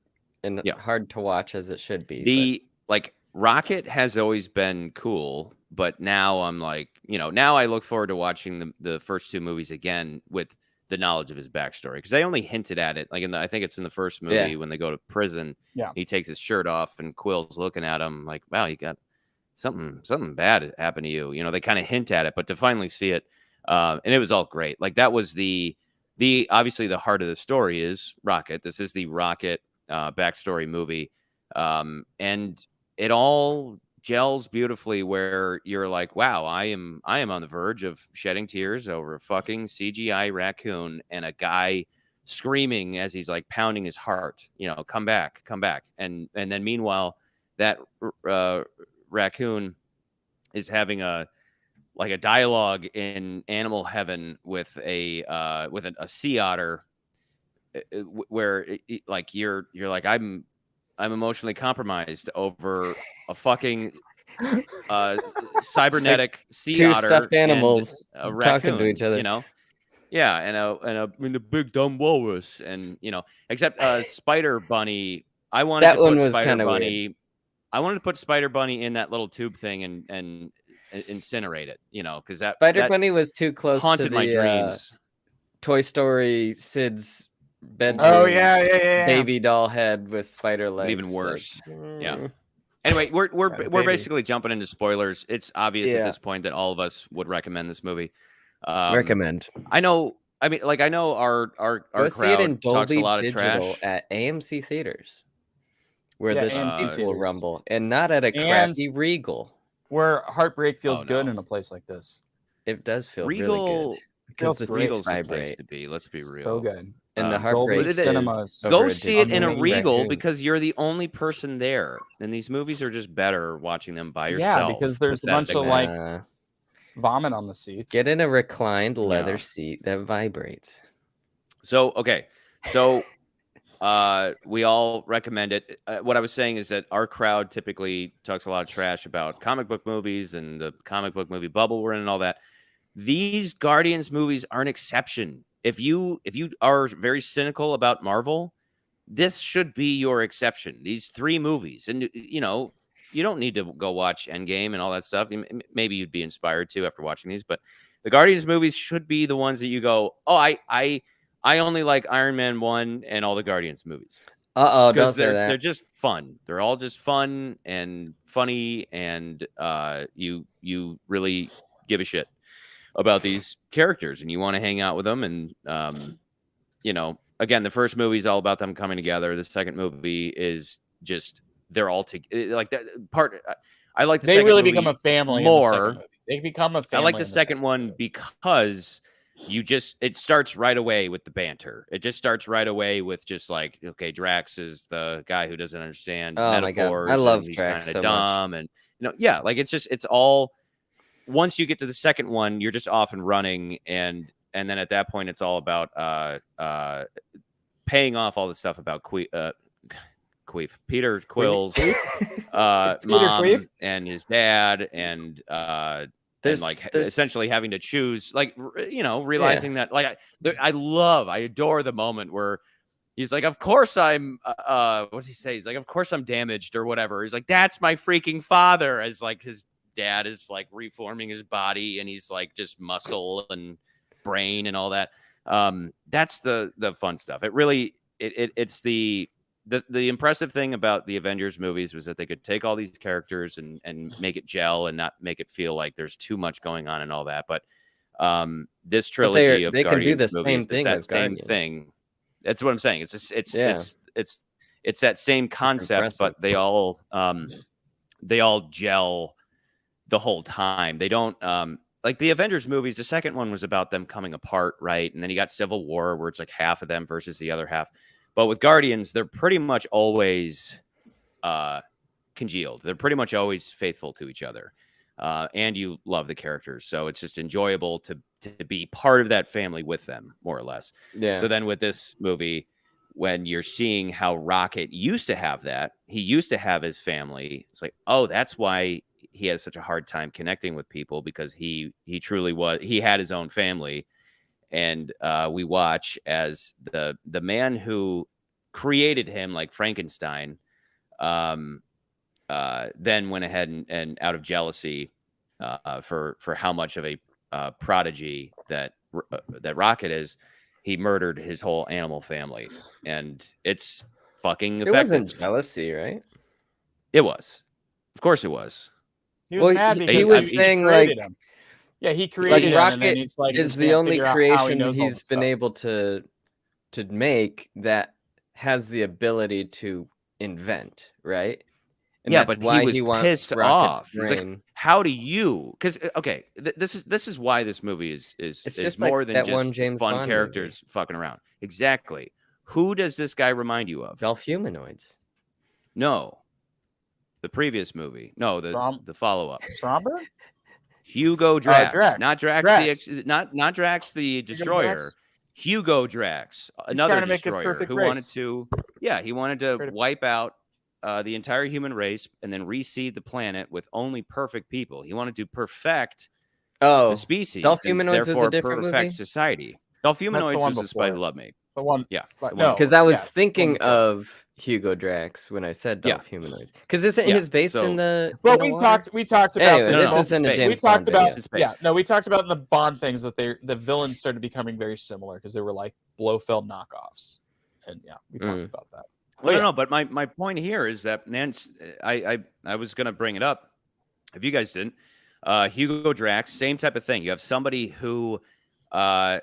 Yeah. hard to watch as it should be. The like Rocket has always been cool, but now I'm like, now I look forward to watching the first two movies again with the knowledge of his backstory, because they only hinted at it. Like I think it's in the first movie when they go to prison. Yeah. He takes his shirt off and Quill's looking at him like, wow, you got something bad happened to you. They kind of hint at it, but to finally see it, and it was all great. Like that was the obviously the heart of the story is Rocket. This is the Rocket backstory movie, and it all gels beautifully where you're like, wow, I am on the verge of shedding tears over a fucking CGI raccoon and a guy screaming as he's like pounding his heart, come back. And then meanwhile, that raccoon is having a dialogue in animal heaven with a sea otter, where like you're like, I'm emotionally compromised over a fucking cybernetic sea two otter stuffed animals and a talking raccoon, to each other. Yeah, and a big dumb walrus, and except Spider Bunny. I wanted That to one put was Spider kinda Bunny. weird. I wanted to put Spider Bunny in that little tube thing and incinerate it, because that Spider Bunny was too close haunted to my the dreams. Toy Story Sid's bedroom. Oh yeah. Baby doll head with spider legs. Even worse. Yeah. mm. Anyway, we're baby. basically jumping into spoilers. It's obvious at Yeah. this point that all of us would recommend this movie. Recommend. I know. I mean, like I know our Go see it crowd in talks a Dolby lot of Digital trash. at AMC theaters, where Yeah, the AMC seats will theaters. rumble, and not at a crappy Regal. Where heartbreak feels Oh, good no. in a place like this. It does feel really Regal good because the feels seats Regal's the place vibrate, to be. Let's be real. So good. and the Um, heartbreak Dolby is Cinemas. over Go a see it in a digital Regal raccoon. because you're the only person there, and these movies are just better watching them by Yeah, yourself. because there's a bunch of pathetically. like vomit on the seats. Get in a reclined leather Yeah. seat that vibrates. So okay, so we all recommend it. What I was saying is that our crowd typically talks a lot of trash about comic book movies and the comic book movie bubble we're in and all that. These Guardians movies are an exception. If you are very cynical about Marvel, this should be your exception. These three movies, and you don't need to go watch Endgame and all that stuff. Maybe you'd be inspired to after watching these, but the Guardians movies should be the ones that you go, oh, I only like Iron Man 1 and all the Guardians movies. Don't Because say that. they're just fun. They're all just fun and funny, and you really give a shit about these characters, and you want to hang out with them. And again, the first movie is all about them coming together. The second movie is just they're all together. Like that part. I like the They second really movie become a family more. in the second movie. They become a family. I like the in second one because it starts right away with the banter. It just starts right away with just like, okay, Drax is the guy who doesn't understand metaphors. I love and he's Drax kind of so dumb, much. and like it's all. Once you get to the second one, you're just off and running, and then at that point, it's all about paying off all the stuff about Peter Quill's mom Queef? and his dad, and essentially having to choose, like realizing that, like I adore the moment where he's like, of course I'm what does he say? He's like, of course I'm damaged or whatever. He's like, that's my freaking father, as like his dad is like reforming his body and he's like just muscle and brain and all that. That's the fun stuff. It really it's the impressive thing about the Avengers movies was that they could take all these characters and make it gel and not make it feel like there's too much going on and all that. But this trilogy of they Guardians can do the movies same thing is that as same Guardians. thing. That's what I'm saying. It's that same concept, but they all gel the whole time. They don't like the Avengers movies. The second one was about them coming apart, right? And then you got Civil War, where it's like half of them versus the other half. But with Guardians, they're pretty much always congealed. They're pretty much always faithful to each other, and you love the characters, so it's just enjoyable to be part of that family with them, more or less. Yeah. So then with this movie, when you're seeing how Rocket used to have that, he used to have his family. It's like, oh, that's why he has such a hard time connecting with people because he truly he had his own family. And we watch as the man who created him, like Frankenstein, then went ahead and out of jealousy for how much of a prodigy that Rocket is, he murdered his whole animal family, and it's fucking effective. It wasn't jealousy, right? It was, of course, it was. He was mad because he was he saying created like, him. Yeah, he created him, and then he's like, is he the can't only figure out how he creation knows all he's this been stuff. able to make that has the ability to invent, right? And yeah, that's but why he was wants pissed Rocket's off. He's like, brain. how do you? Because okay, this is why this movie is just more like than that just one James fun Bond characters fucking around. Exactly. Who does this guy remind you of? Dolph Humanoids. No, the previous movie. No, the follow up. Stromberg? Hugo Drax, Drax. not Drax, Drax. not Drax the Destroyer. Drax? Hugo Drax, He's another trying to make a destroyer perfect who race. wanted to wipe out the entire human race and then reseed the planet with only perfect people. He wanted to perfect the species, Dolph and Humanoids was a therefore different perfect movie? society. Dolph Humanoids one was the Spy Who before. Loved Me. The one, Yeah, no, Because I was yeah, thinking one before. of Hugo Drax when I said Dolph Humanoids. Because isn't his base in the? Well, in the we water? talked about Anyway, this. this isn't a James we talked Bond about video. we talked about in the Bond things that the villains started becoming very similar because they were like Blofeld knockoffs, and we talked about that. Well, no, but my point here is that Nance, I was going to bring it up if you guys didn't. Hugo Drax, same type of thing. You have somebody who, I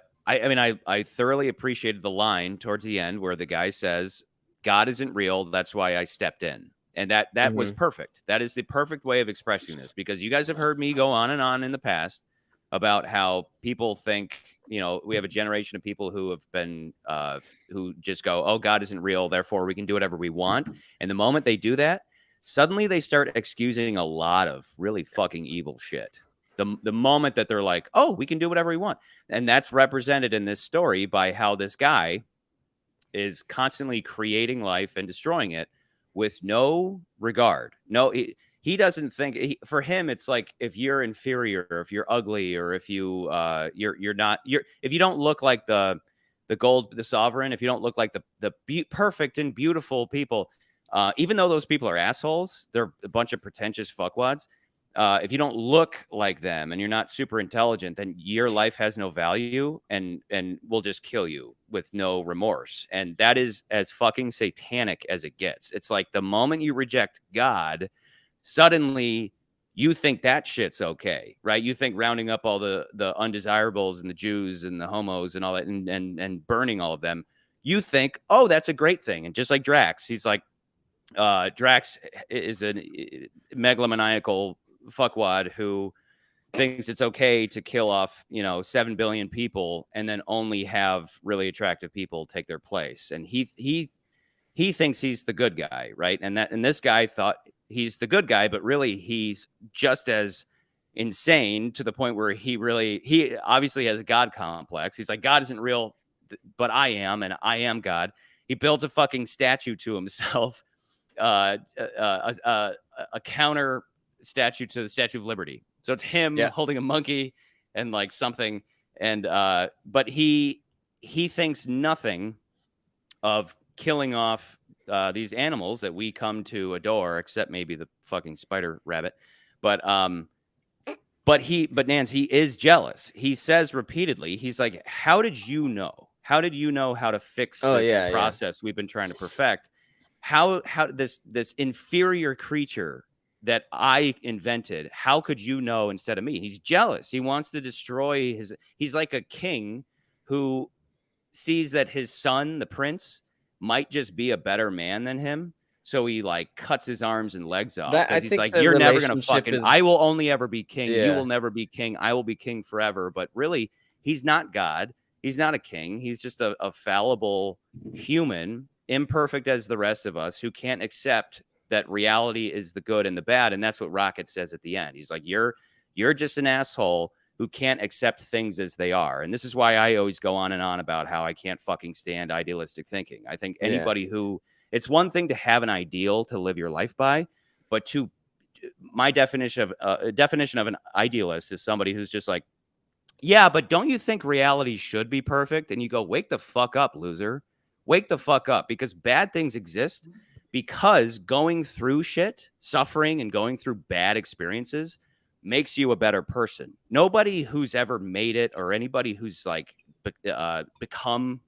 thoroughly appreciated the line towards the end where the guy says, "God isn't real. That's why I stepped in," and that was perfect. That is the perfect way of expressing this, because you guys have heard me go on and on in the past about how people think, we have a generation of people who have been, who just go, "Oh, God isn't real, therefore we can do whatever we want." And the moment they do that, suddenly they start excusing a lot of really fucking evil shit. The moment that they're like, "Oh, we can do whatever we want." And that's represented in this story by how this guy is constantly creating life and destroying it with no regard. No, he doesn't think, for him, it's like, if you're inferior, or if you're ugly, or if you if you don't look like the sovereign, if you don't look like the perfect and beautiful people, even though those people are assholes, they're a bunch of pretentious fuckwads. If you don't look like them and you're not super intelligent, then your life has no value and will just kill you with no remorse. And that is as fucking satanic as it gets. It's like the moment you reject God, suddenly you think that shit's okay, right? You think rounding up all the undesirables and the Jews and the homos and all that and burning all of them, you think, oh, that's a great thing. And just like Drax, he's like, Drax is a megalomaniacal fuckwad who thinks it's okay to kill off 7 billion people and then only have really attractive people take their place. And he thinks he's the good guy, right? And this guy thought he's the good guy, but really he's just as insane, to the point where he obviously has a God complex. He's like, God isn't real, but I am, and I am God. He built a fucking statue to himself, a counter statue to the Statue of Liberty. So it's him holding a monkey and like something, and but he thinks nothing of killing off these animals that we come to adore, except maybe the fucking spider rabbit. But Nance, he is jealous. He says repeatedly, he's like, how did you know? How did you know how to fix this process we've been trying to perfect? How this inferior creature that I invented, how could you know instead of me? He's jealous. He wants to destroy he's like a king who sees that his son, the prince, might just be a better man than him. So he like cuts his arms and legs off, because he's like, you're never going to fucking, I will only ever be king. You will never be king. I will be king forever. But really, he's not God. He's not a king. He's just a fallible human, imperfect as the rest of us, who can't accept that reality is the good and the bad. And that's what Rocket says at the end. He's like, you're just an asshole who can't accept things as they are. And this is why I always go on and on about how I can't fucking stand idealistic thinking. I think anybody who, it's one thing to have an ideal to live your life by, but to my definition of an idealist is somebody who's just like, yeah, but don't you think reality should be perfect? And you go, wake the fuck up, loser. Wake the fuck up, because bad things exist, because going through shit, suffering and going through bad experiences makes you a better person. Nobody who's ever made it, or anybody who's like become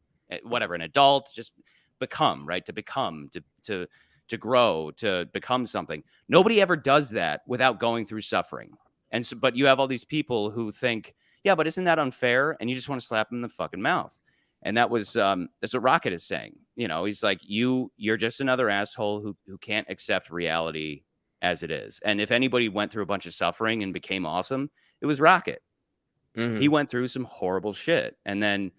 whatever, an adult, just become, right? To become, to grow, to become something. Nobody ever does that without going through suffering. And so, but you have all these people who think, yeah, but isn't that unfair? And you just want to slap them in the fucking mouth. And that's what Rocket is saying. You know, he's like, you're just another asshole who can't accept reality as it is. And if anybody went through a bunch of suffering and became awesome, it was Rocket. Mhm. He went through some horrible shit. And then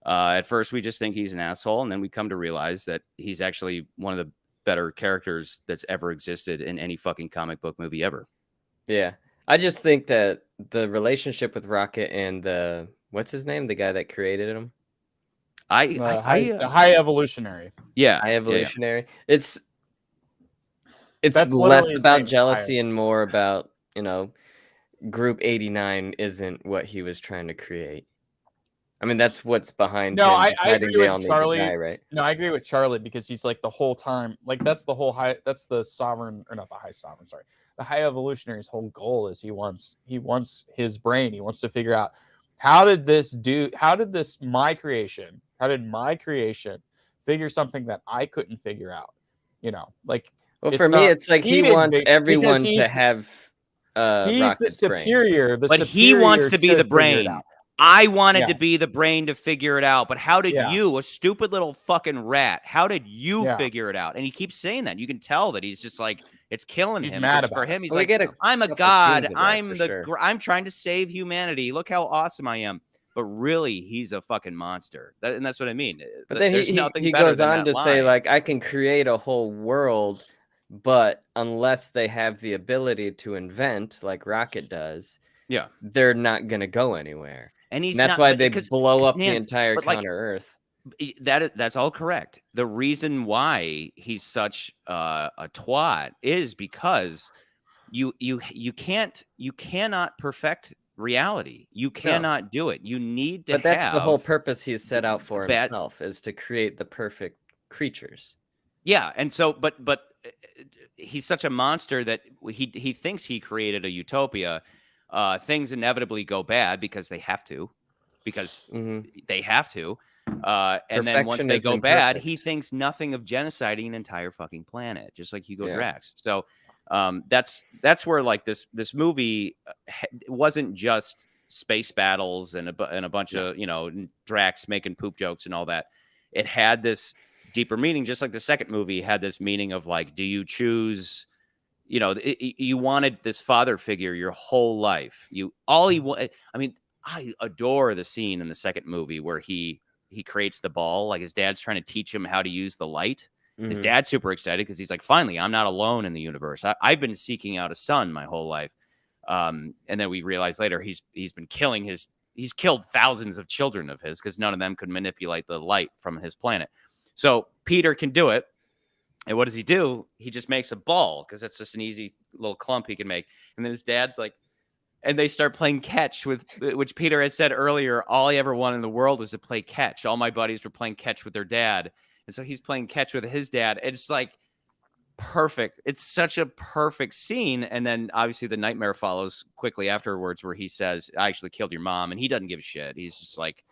at first we just think he's an asshole. And then we come to realize that he's actually one of the better characters that's ever existed in any fucking comic book movie ever. Yeah. I just think that the relationship with Rocket and what's his name? The guy that created him? The high evolutionary. Yeah. High yeah. evolutionary. It's That's less literally his about name, jealousy and more about, Group 89 isn't what he was trying to create. I mean, that's what's behind No, him I deciding agree they all with need to Charlie. die, right? No, I agree with Charlie, because he's like the whole time, like that's the sovereign, or not the high sovereign, sorry. The high evolutionary's whole goal is he wants his brain. He wants to figure out how did my creation figure something that I couldn't figure out? Like, Well, it's for me, not- it's like he didn't wants fig- because everyone to he's- have He's Rocket's the brain. superior. But he wants to be the should figure it brain. out. I wanted Yeah. to be the brain to figure it out. But how did Yeah. you, a stupid little fucking rat, how did you Yeah. figure it out? And he keeps saying that. You can tell that he's just like, it's killing He's him. mad 'Cause for about him, it. he's Well, we like, get a I'm a couple god. scenes of that, I'm for sure. I'm trying to save humanity. Look how awesome I am. But really, he's a fucking monster. And that's what I mean. But then There's he nothing he better goes than on that to say, line. like, I can create a whole world, but unless they have the ability to invent like Rocket does, Yeah. they're not going to go anywhere. And he's And that's not, why but- they 'cause- blow 'cause up the Nance, entire but, like, counter Earth. that's all correct. The reason why he's such a twat is because you cannot perfect reality. You cannot do it. You need to But that's the whole have purpose he's set out for bad- himself, is to create the perfect creatures. Yeah, and so but he's such a monster that he thinks he created a utopia. Things inevitably go bad because they have to, because Mhm. they have to. And then once Perfection they is go bad, he imperfect. thinks nothing of genociding an entire fucking planet, just like Hugo Yeah. Drax. So that's where, like, this movie wasn't just space battles and a bunch of Drax making poop jokes and all that. It had this deeper meaning, just like the second movie had this meaning of, like, do you choose? You wanted this father figure your whole life. I adore the scene in the second movie where he creates the ball. Like, his dad's trying to teach him how to use the light. His Mhm. dad's super excited because he's like, finally, I'm not alone in the universe. I've been seeking out a son my whole life. And then we realize later he's killed thousands of children of his because none of them could manipulate the light from his planet. So Peter can do it. And what does he do? He just makes a ball because that's just an easy little clump he can make. And then his dad's like, and they start playing catch, which Peter had said earlier, all he ever wanted in the world was to play catch. All my buddies were playing catch with their dad. And so he's playing catch with his dad. It's like perfect. It's such a perfect scene. And then obviously the nightmare follows quickly afterwards where he says, I actually killed your mom. And he doesn't give a shit. He's like,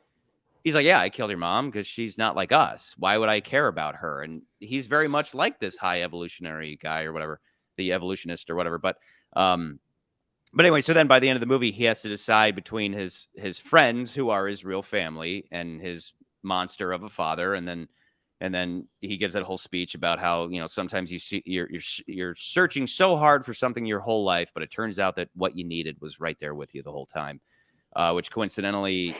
yeah, I killed your mom because she's not like us. Why would I care about her? And he's very much like this high evolutionary guy or whatever, the evolutionist or whatever. But anyway, so then by the end of the movie, he has to decide between his friends, who are his real family, and his monster of a father. And then he gives that whole speech about how, sometimes you're searching so hard for something your whole life, but it turns out that what you needed was right there with you the whole time. Which coincidentally,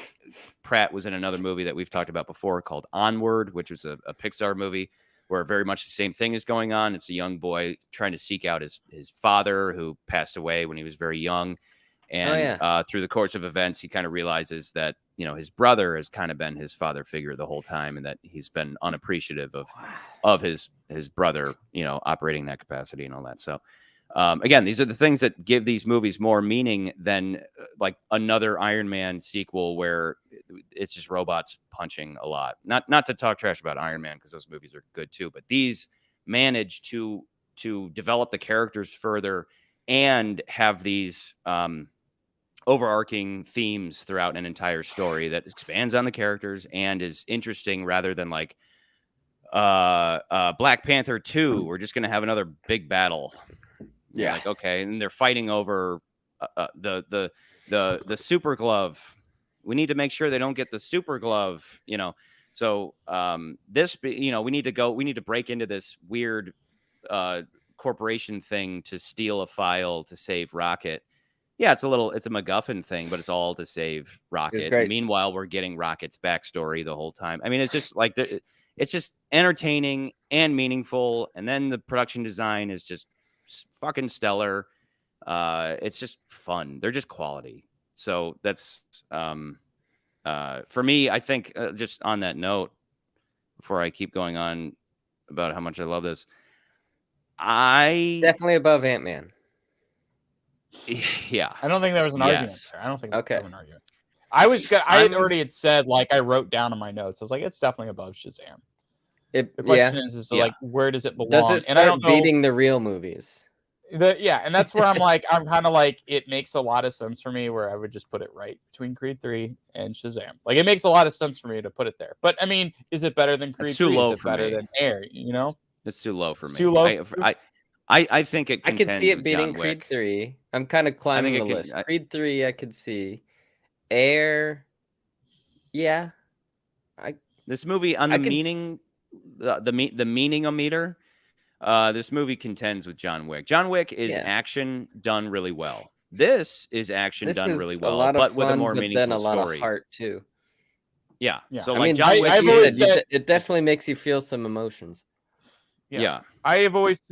Pratt was in another movie that we've talked about before called Onward, which was a Pixar movie where very much the same thing is going on. It's a young boy trying to seek out his father who passed away when he was very young. And through the course of events, he kind of realizes that, his brother has kind of been his father figure the whole time, and that he's been unappreciative of his brother, operating that capacity and all that. So again, these are the things that give these movies more meaning than like another Iron Man sequel where it's just robots punching a lot. Not to talk trash about Iron Man, because those movies are good too, but these manage to develop the characters further and have these overarching themes throughout an entire story that expands on the characters and is interesting, rather than like Black Panther 2, we're just gonna have another big battle. Yeah. Like, okay, and they're fighting over the super glove. We need to make sure they don't get the super glove, So this, we need to break into this weird corporation thing to steal a file to save Rocket. Yeah, it's a MacGuffin thing, but it's all to save Rocket. great. Meanwhile, we're getting Rocket's backstory the whole time. I mean, it's just like it's just entertaining and meaningful, and then the production design is just fucking stellar. It's just fun. They're just quality. So that's for me. I think just on that note, before I keep going on about how much I love this, Definitely above Ant-Man. Yeah, I don't think there was an argument Yes. there. I don't think Okay. there was an argument. I had already said, like, I wrote down in my notes. I was like, it's definitely above Shazam. The question is Yeah. like, where does it belong? Does it and I start don't know, beating the real movies? and that's where I'm kind of like, it makes a lot of sense for me where I would just put it right between Creed 3 and Shazam. Like, it makes a lot of sense for me to put it there. But I mean, is it better than Creed It's too 3? low Is it for better me. than Air? It's too low for It's me. too low. I think it. I could contends see it with beating John Creed Wick. 3. I'm kind of climbing the list. Creed 3, I could see. Air, yeah. This movie on the meaning, the meaning-o-meter. This movie contends with John Wick. John Wick is action done really well. This is action done really well, a lot of but fun, with a more but meaningful then a lot story. of heart too. Yeah. So I like mean, John Wick, I've always said it definitely makes you feel some emotions. Yeah. I have always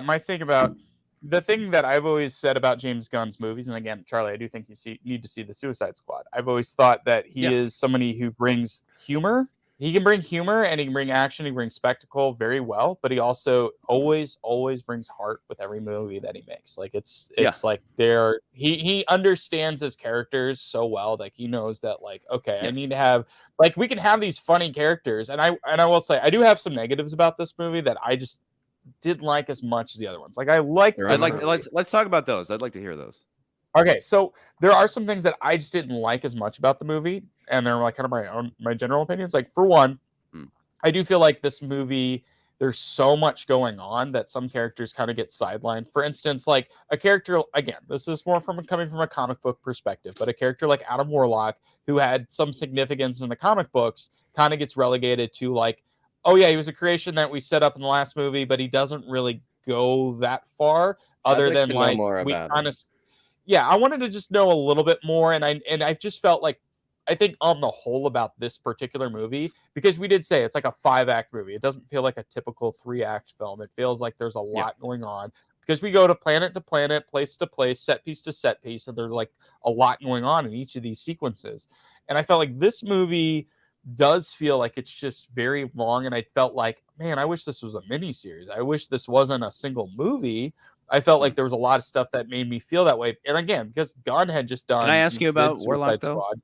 my thing about the thing that I've always said about James Gunn's movies, and again, Charlie, I do think you need to see the Suicide Squad. I've always thought that he is somebody who brings humor. He can bring humor and he can bring action, he brings spectacle very well, but he also always brings heart with every movie that he makes. Like it's like he understands his characters so well that he knows that, like, okay, I need to have, like, we can have these funny characters, and I will say I do have some negatives about this movie that I just didn't like as much as the other ones. Like, I liked let's talk about those. I'd like to hear those. Okay, so there are some things that I just didn't like as much about the movie, and they're like kind of my general opinions. Like, for one, I do feel like this movie, there's so much going on that some characters kind of get sidelined. For instance, like a character, again, this is more coming from a comic book perspective, but a character like Adam Warlock, who had some significance in the comic books, kind of gets relegated to like, oh yeah, he was a creation that we set up in the last movie, but he doesn't really go that far, other than like we kind of. Yeah, I wanted to just know a little bit more, and I just felt like, I think on the whole about this particular movie, because we did say it's like a 5-act movie. It doesn't feel like a typical 3-act film. It feels like there's a lot going on, because we go to planet, place to place, set piece to set piece, and there's like a lot going on in each of these sequences. And I felt like this movie does feel like it's just very long, and I felt like, man, I wish this was a miniseries. I wish this wasn't a single movie. I felt like there was a lot of stuff that made me feel that way. And again, because Gunn had just done. Can I ask you about Warlock, though? Squad.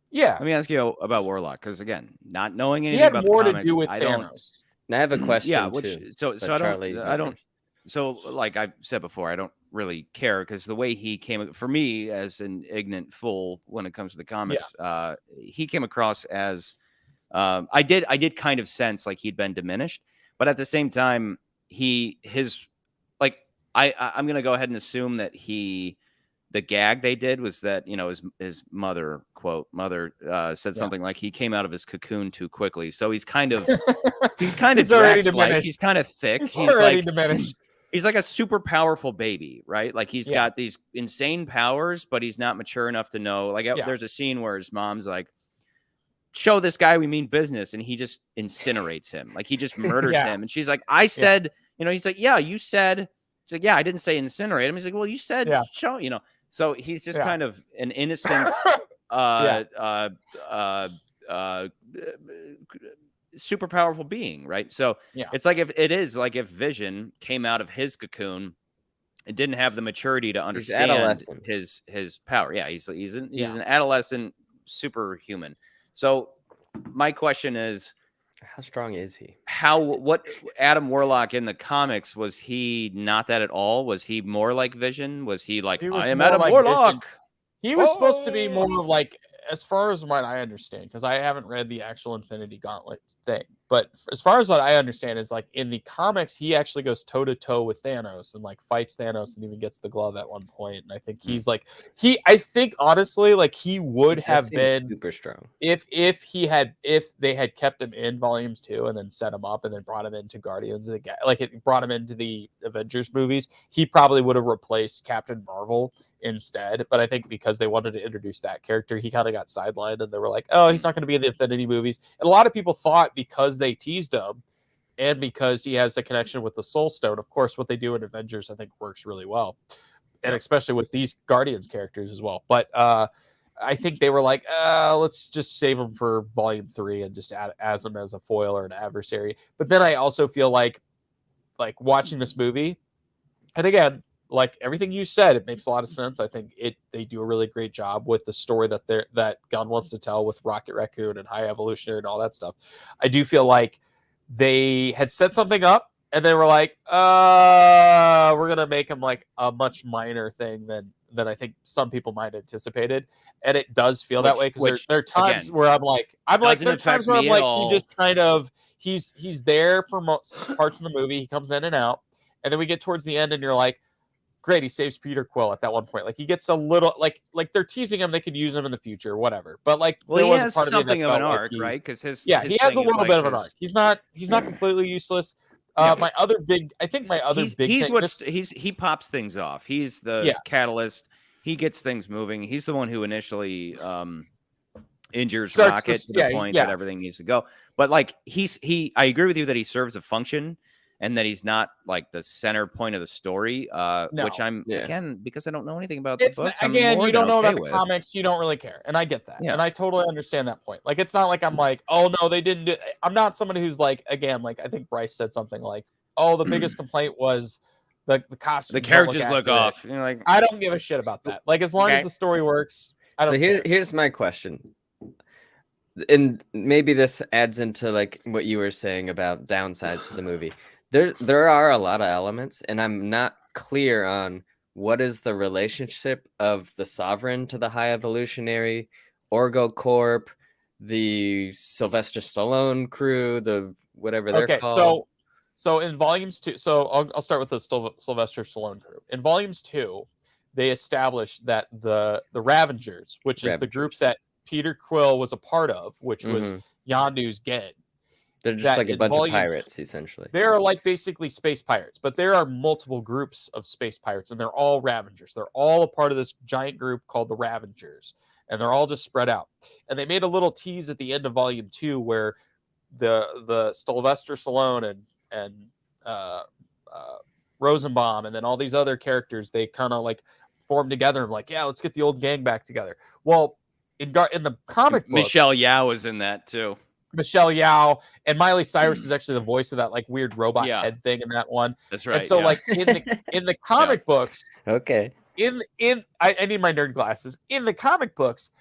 Yeah. Let me ask you about Warlock, because again, not knowing anything he had about more the comics, to do with I Thanos. And I have a question. Yeah, too, so I don't. So like I've said before, I don't really care, because the way he came for me as an ignorant fool when it comes to the comics, he came across as I did kind of sense like he'd been diminished, but at the same time, I'm going to go ahead and assume that the gag they did was that, his mother said something like he came out of his cocoon too quickly. So he's kind of already diminished. He's kind of thick. He's already diminished. He's like a super powerful baby, right? Like he's got these insane powers, but he's not mature enough to know. Like there's a scene where his mom's like, show this guy we mean business, and he just incinerates him. Like he just murders him. And she's like, I said, he's like, yeah, you said. She's like, yeah, I didn't say incinerate him. He's like, well, you said show, So he's just kind of an innocent, super powerful being, right? So it's like if Vision came out of his cocoon didn't have the maturity to understand adolescent. his power. Yeah, he's an adolescent superhuman. So my question is, How strong is he? what Adam Warlock in the comics, was he not that at all? Was he more like Vision? Was he like, He was I am more Adam like Warlock? Vision. He was supposed to be more like, as far as what I understand, because I haven't read the actual Infinity Gauntlet thing, but as far as what I understand is like in the comics, he actually goes toe to toe with Thanos and like fights Thanos and even gets the glove at one point. And I think he's like, I think honestly, like he would have been super strong if they had kept him in volumes 2 and then set him up and then brought him into Guardians of the like it brought him into the Avengers movies, he probably would have replaced Captain Marvel instead. But I think because they wanted to introduce that character, he kind of got sidelined and they were like, oh, he's not going to be in the Infinity movies. And a lot of people thought, because they teased him and because he has a connection with the Soul Stone, of course, what they do in Avengers I think works really well, and especially with these Guardians characters as well. But I think they were like, let's just save him for volume 3 and just add as him as a foil or an adversary. But then I also feel like watching this movie, and again, like everything you said, it makes a lot of sense. I think they do a really great job with the story that Gunn wants to tell with Rocket Raccoon and High Evolutionary and all that stuff. I do feel like they had set something up and they were like, we're gonna make him like a much minor thing than I think some people might have anticipated, and it does feel that way, because there are times again, where I'm like, there's times where I'm like, he just kind of he's there for most parts of the movie. He comes in and out, and then we get towards the end, and you're like, great, he saves Peter Quill at that one point. Like he gets a little like they're teasing him, they could use him in the future, whatever. But like, well, he has something of an arc, right? Because he has a little bit of an arc. He's not completely useless. My other big he pops things off. He's the catalyst. He gets things moving. He's the one who initially injures Rocket to the point that everything needs to go. But like I agree with you that he serves a function and that he's not like the center point of the story. Which I'm again, because I don't know anything about the books. Again, you don't know about the comics, you don't really care, and I get that, and I totally understand that point. Like, it's not like I'm like, oh no, they didn't do. I'm not somebody who's like, again, like I think Bryce said something like, oh, the biggest complaint was the costumes. The characters look off. You're like, I don't give a shit about that. Like, as long as the story works, I don't. So here's my question, and maybe this adds into like what you were saying about downside to the movie. There are a lot of elements, and I'm not clear on what is the relationship of the Sovereign to the High Evolutionary, Orgo Corp, the Sylvester Stallone crew, the whatever they're called. Okay, so in volumes 2, so I'll start with the Sylvester Stallone crew. In volumes 2, they established that the Ravengers, which is the group that Peter Quill was a part of, which was Yondu's gang. They're just like a bunch of pirates, essentially. They're like basically space pirates, but there are multiple groups of space pirates, and they're all Ravengers. They're all a part of this giant group called the Ravengers, and they're all just spread out. And they made a little tease at the end of Volume 2 where the Sylvester Stallone and Rosenbaum and then all these other characters, they kind of like form together and like, yeah, let's get the old gang back together. Well, in the comic books, Michelle Yeoh is in that too. Michelle Yeoh and Miley Cyrus is actually the voice of that like weird robot head thing in that one. That's right. And so like in the comic books, okay. I need my nerd glasses. In the comic books,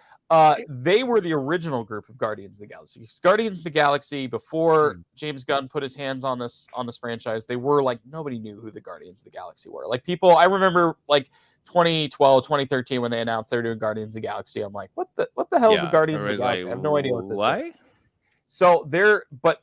they were the original group of Guardians of the Galaxy. Guardians of the Galaxy, before James Gunn put his hands on this franchise, they were like, nobody knew who the Guardians of the Galaxy were. Like people, I remember like 2012, 2013 when they announced they were doing Guardians of the Galaxy. I'm like, what the hell is the Guardians of the Galaxy? Like, I have no idea what this is. So but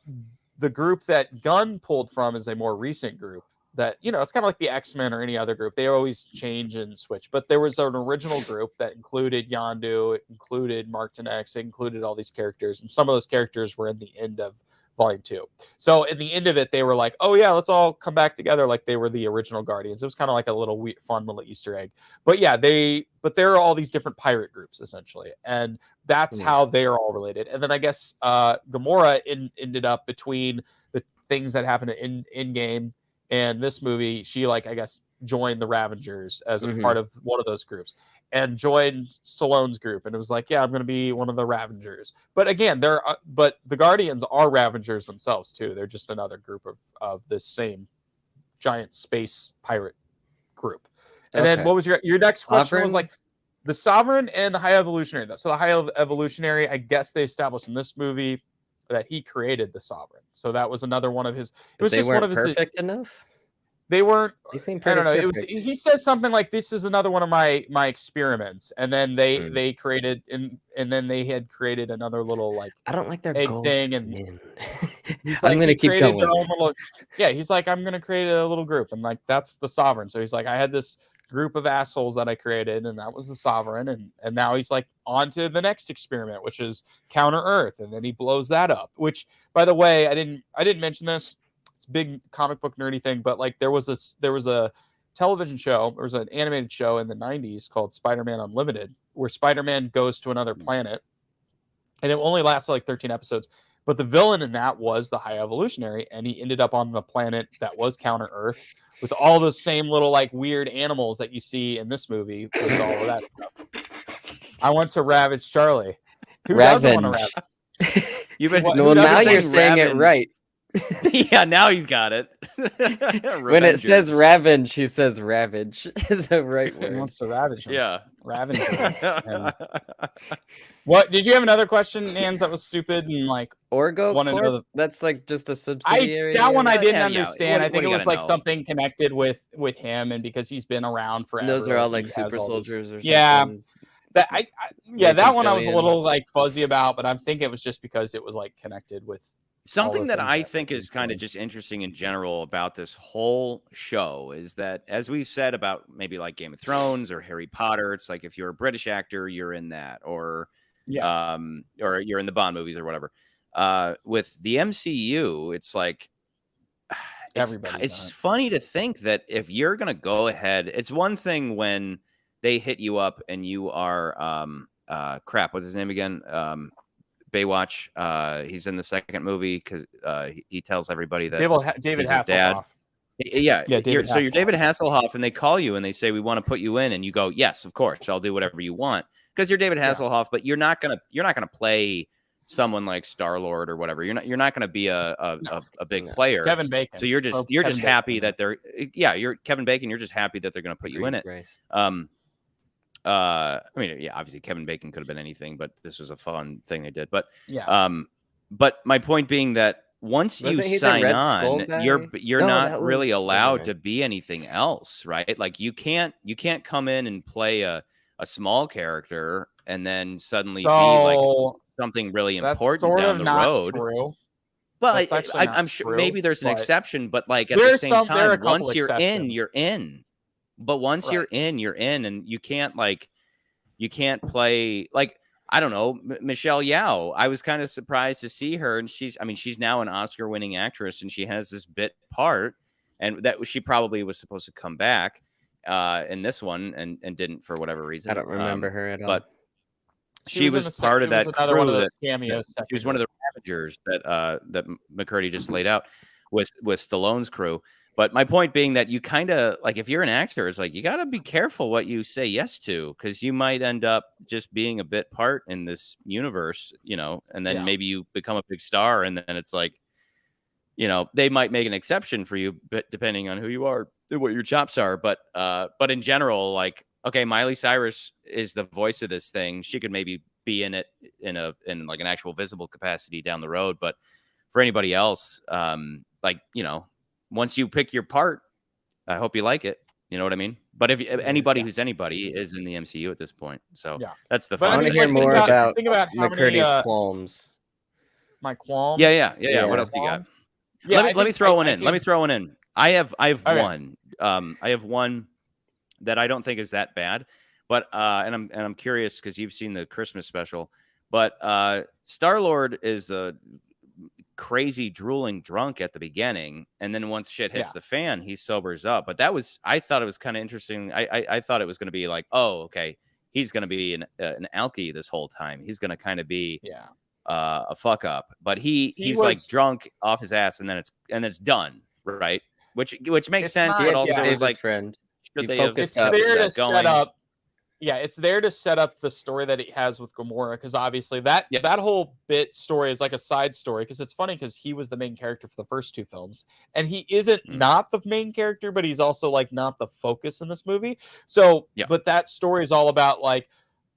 the group that Gunn pulled from is a more recent group that, you know, it's kind of like the X-Men or any other group. They always change and switch, but there was an original group that included Yondu, it included Martin X, it included all these characters, and some of those characters were in the end of Volume 2. So in the end of it, they were like, oh yeah, let's all come back together like they were the original Guardians. It was kind of like a little fun little Easter egg. But yeah, there are all these different pirate groups essentially, and that's how they are all related. And then I guess Gamora ended up between the things that happened in game and this movie. She like, I guess, joined the Ravengers as a part of one of those groups and joined Stallone's group, and it was like, yeah, I'm going to be one of the Ravengers. But again, but the Guardians are Ravengers themselves too. They're just another group of this same giant space pirate group. And then Okay. what was your next question? Was Sovereign? like the Sovereign and the High Evolutionary. So the High Evolutionary, I guess they established in this movie that he created the Sovereign. So that was another one of his. It But was they just one weren't of his. perfect enough. They weren't. They seem I pretty don't know. It was. perfect. He says something like, "This is another one of my experiments," and then they created and then they had created another little like I don't like their egg gold thing, and skin. he's I'm like, gonna he keep created going. their own little. Yeah, he's like, I'm gonna create a little group, and like that's the Sovereign. So he's like, I had this group of assholes that I created, and that was the Sovereign, and now he's like on to the next experiment, which is Counter Earth, and then he blows that up. Which, by the way, I didn't mention this. It's a big comic book nerdy thing, but like there was a television show, there was an animated show in the 90s called Spider-Man Unlimited, where Spider-Man goes to another planet, and it only lasted like 13 episodes. But the villain in that was the High Evolutionary, and he ended up on the planet that was Counter Earth with all those same little like weird animals that you see in this movie with all of that stuff. I want to ravage Charlie. Who doesn't want to ravage? You've been Well, Well, now you're saying ravenge. it right. Yeah, now you've got it. When it says Revengers. ravenge, he says ravage. The right He word. wants to ravage him. Yeah. Ravage him. And what did you have another question, Nans, that was stupid and like Orgo wanna know Corp? the- That's like just a subsidiary. that one I of- didn't yeah. understand. What I think do it you was gotta like know? something connected with him, and because he's been around forever. Those are all like he has super all these- soldiers or something. Yeah. That that one I was a Billion. little like fuzzy about, but I think it was just because it was like connected with Something the that things I that think he is was kind of doing. just interesting in general about this whole show is that, as we've said about maybe like Game of Thrones or Harry Potter, it's like if you're a British actor, you're in that, or or you're in the Bond movies or whatever. With the MCU, it's like Everybody's it's on it. funny to think that if you're gonna go ahead, it's one thing when they hit you up and you are crap, what's his name again? Baywatch. He's in the second movie because he tells everybody that David he's his dad. Hasselhoff. Yeah, Yeah, David so you're Hasselhoff. David Hasselhoff, and they call you and they say we want to put you in, and you go, yes, of course, I'll do whatever you want because you're David Hasselhoff, but you're not gonna play someone like Star-Lord or whatever. You're not gonna be a big player. Kevin Bacon. So you're just Kevin happy Bacon. that they're you're Kevin Bacon. You're just happy that they're gonna put you in it. Right. I mean, yeah, obviously Kevin Bacon could have been anything, but this was a fun thing they did. But Yeah. But my point being that once Wasn't he you the sign Red Skull on, guy? you're No, not that really was allowed Twitter. to be anything else, right? Like you can't come in and play a small character and then suddenly be like So something really that's important sort down of the not road. true. Well, That's actually not I'm sure true, maybe there's an but exception, but like at the there's same there are a time, couple once you're in, exceptions. you're in. But once you're in, and you can't play like I don't know, Michelle Yeoh. I was kind of surprised to see her, and she's now an Oscar-winning actress, and she has this bit part, and that she probably was supposed to come back in this one, and didn't for whatever reason. I don't remember her at all. But she was in part of that another one of crew those that cameos. she was one of the Ravagers that McCurdy just laid out with Stallone's crew. But my point being that you kind of like if you're an actor, it's like you got to be careful what you say yes to because you might end up just being a bit part in this universe, and then maybe you become a big star, and then it's like, they might make an exception for you, but depending on who you are, and what your chops are. But in general, like, okay, Miley Cyrus is the voice of this thing. She could maybe be in it in like an actual visible capacity down the road. But for anybody else, once you pick your part, I hope you like it. You know what I mean? But if anybody who's anybody is in the MCU at this point, so that's the But fun. I want to mean, hear like, think more about think about how many, McCurdy's qualms. my qualms. Yeah. What else do you got? Yeah, Let me throw one in. Let me throw one in. I have Okay. one. I have one that I don't think is that bad, but and I'm curious because you've seen the Christmas special, but Star-Lord is a crazy drooling drunk at the beginning, and then once shit hits the fan, he sobers up. But I thought it was kind of interesting. I thought it was going to be like, oh, okay, he's going to be an alkie this whole time. He's going to kind of be a fuck up, but he's like drunk off his ass, and then it's done, right? Which makes sense, but also He it's like friend. should He they have focused It's up. there to going? set up. it's there to set up the story that he has with Gamora, because obviously that whole bit story is like a side story, because it's funny because he was the main character for the first 2 films, and he isn't not the main character, but he's also like not the focus in this movie. So but that story is all about like,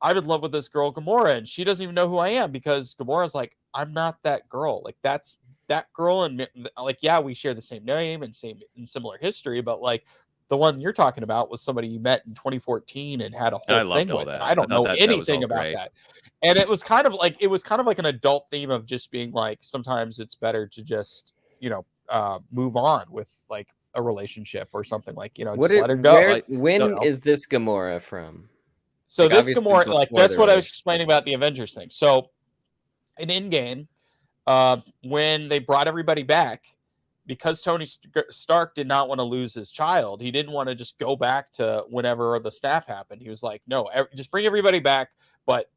I'm in love with this girl Gamora, and she doesn't even know who I am, because Gamora's like, I'm not that girl. Like, that's that girl, and like, yeah, we share the same name and similar history, but like, the one you're talking about was somebody you met in 2014 and had a whole thing with. And I don't know anything about that. And it was kind of like an adult theme of just being like, sometimes it's better to just, move on with like a relationship or something, like, just let her go. When is this Gamora from? So like, this Gamora, like, that's what I was explaining about the Avengers thing. So in Endgame, when they brought everybody back, because Tony Stark did not want to lose his child, he didn't want to just go back to whenever the snap happened. He was like, no, just bring everybody back, but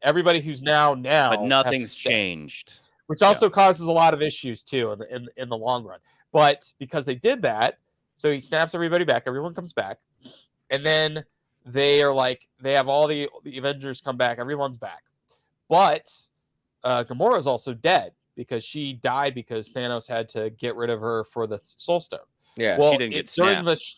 everybody who's now but nothing's changed, which also causes a lot of issues too in the long run. But because they did that, so he snaps everybody back, everyone comes back, and then they are like, they have all the Avengers come back, everyone's back, but Gamora is also dead, because she died because Thanos had to get rid of her for the Soul Stone. Yeah, well, she didn't get snapped.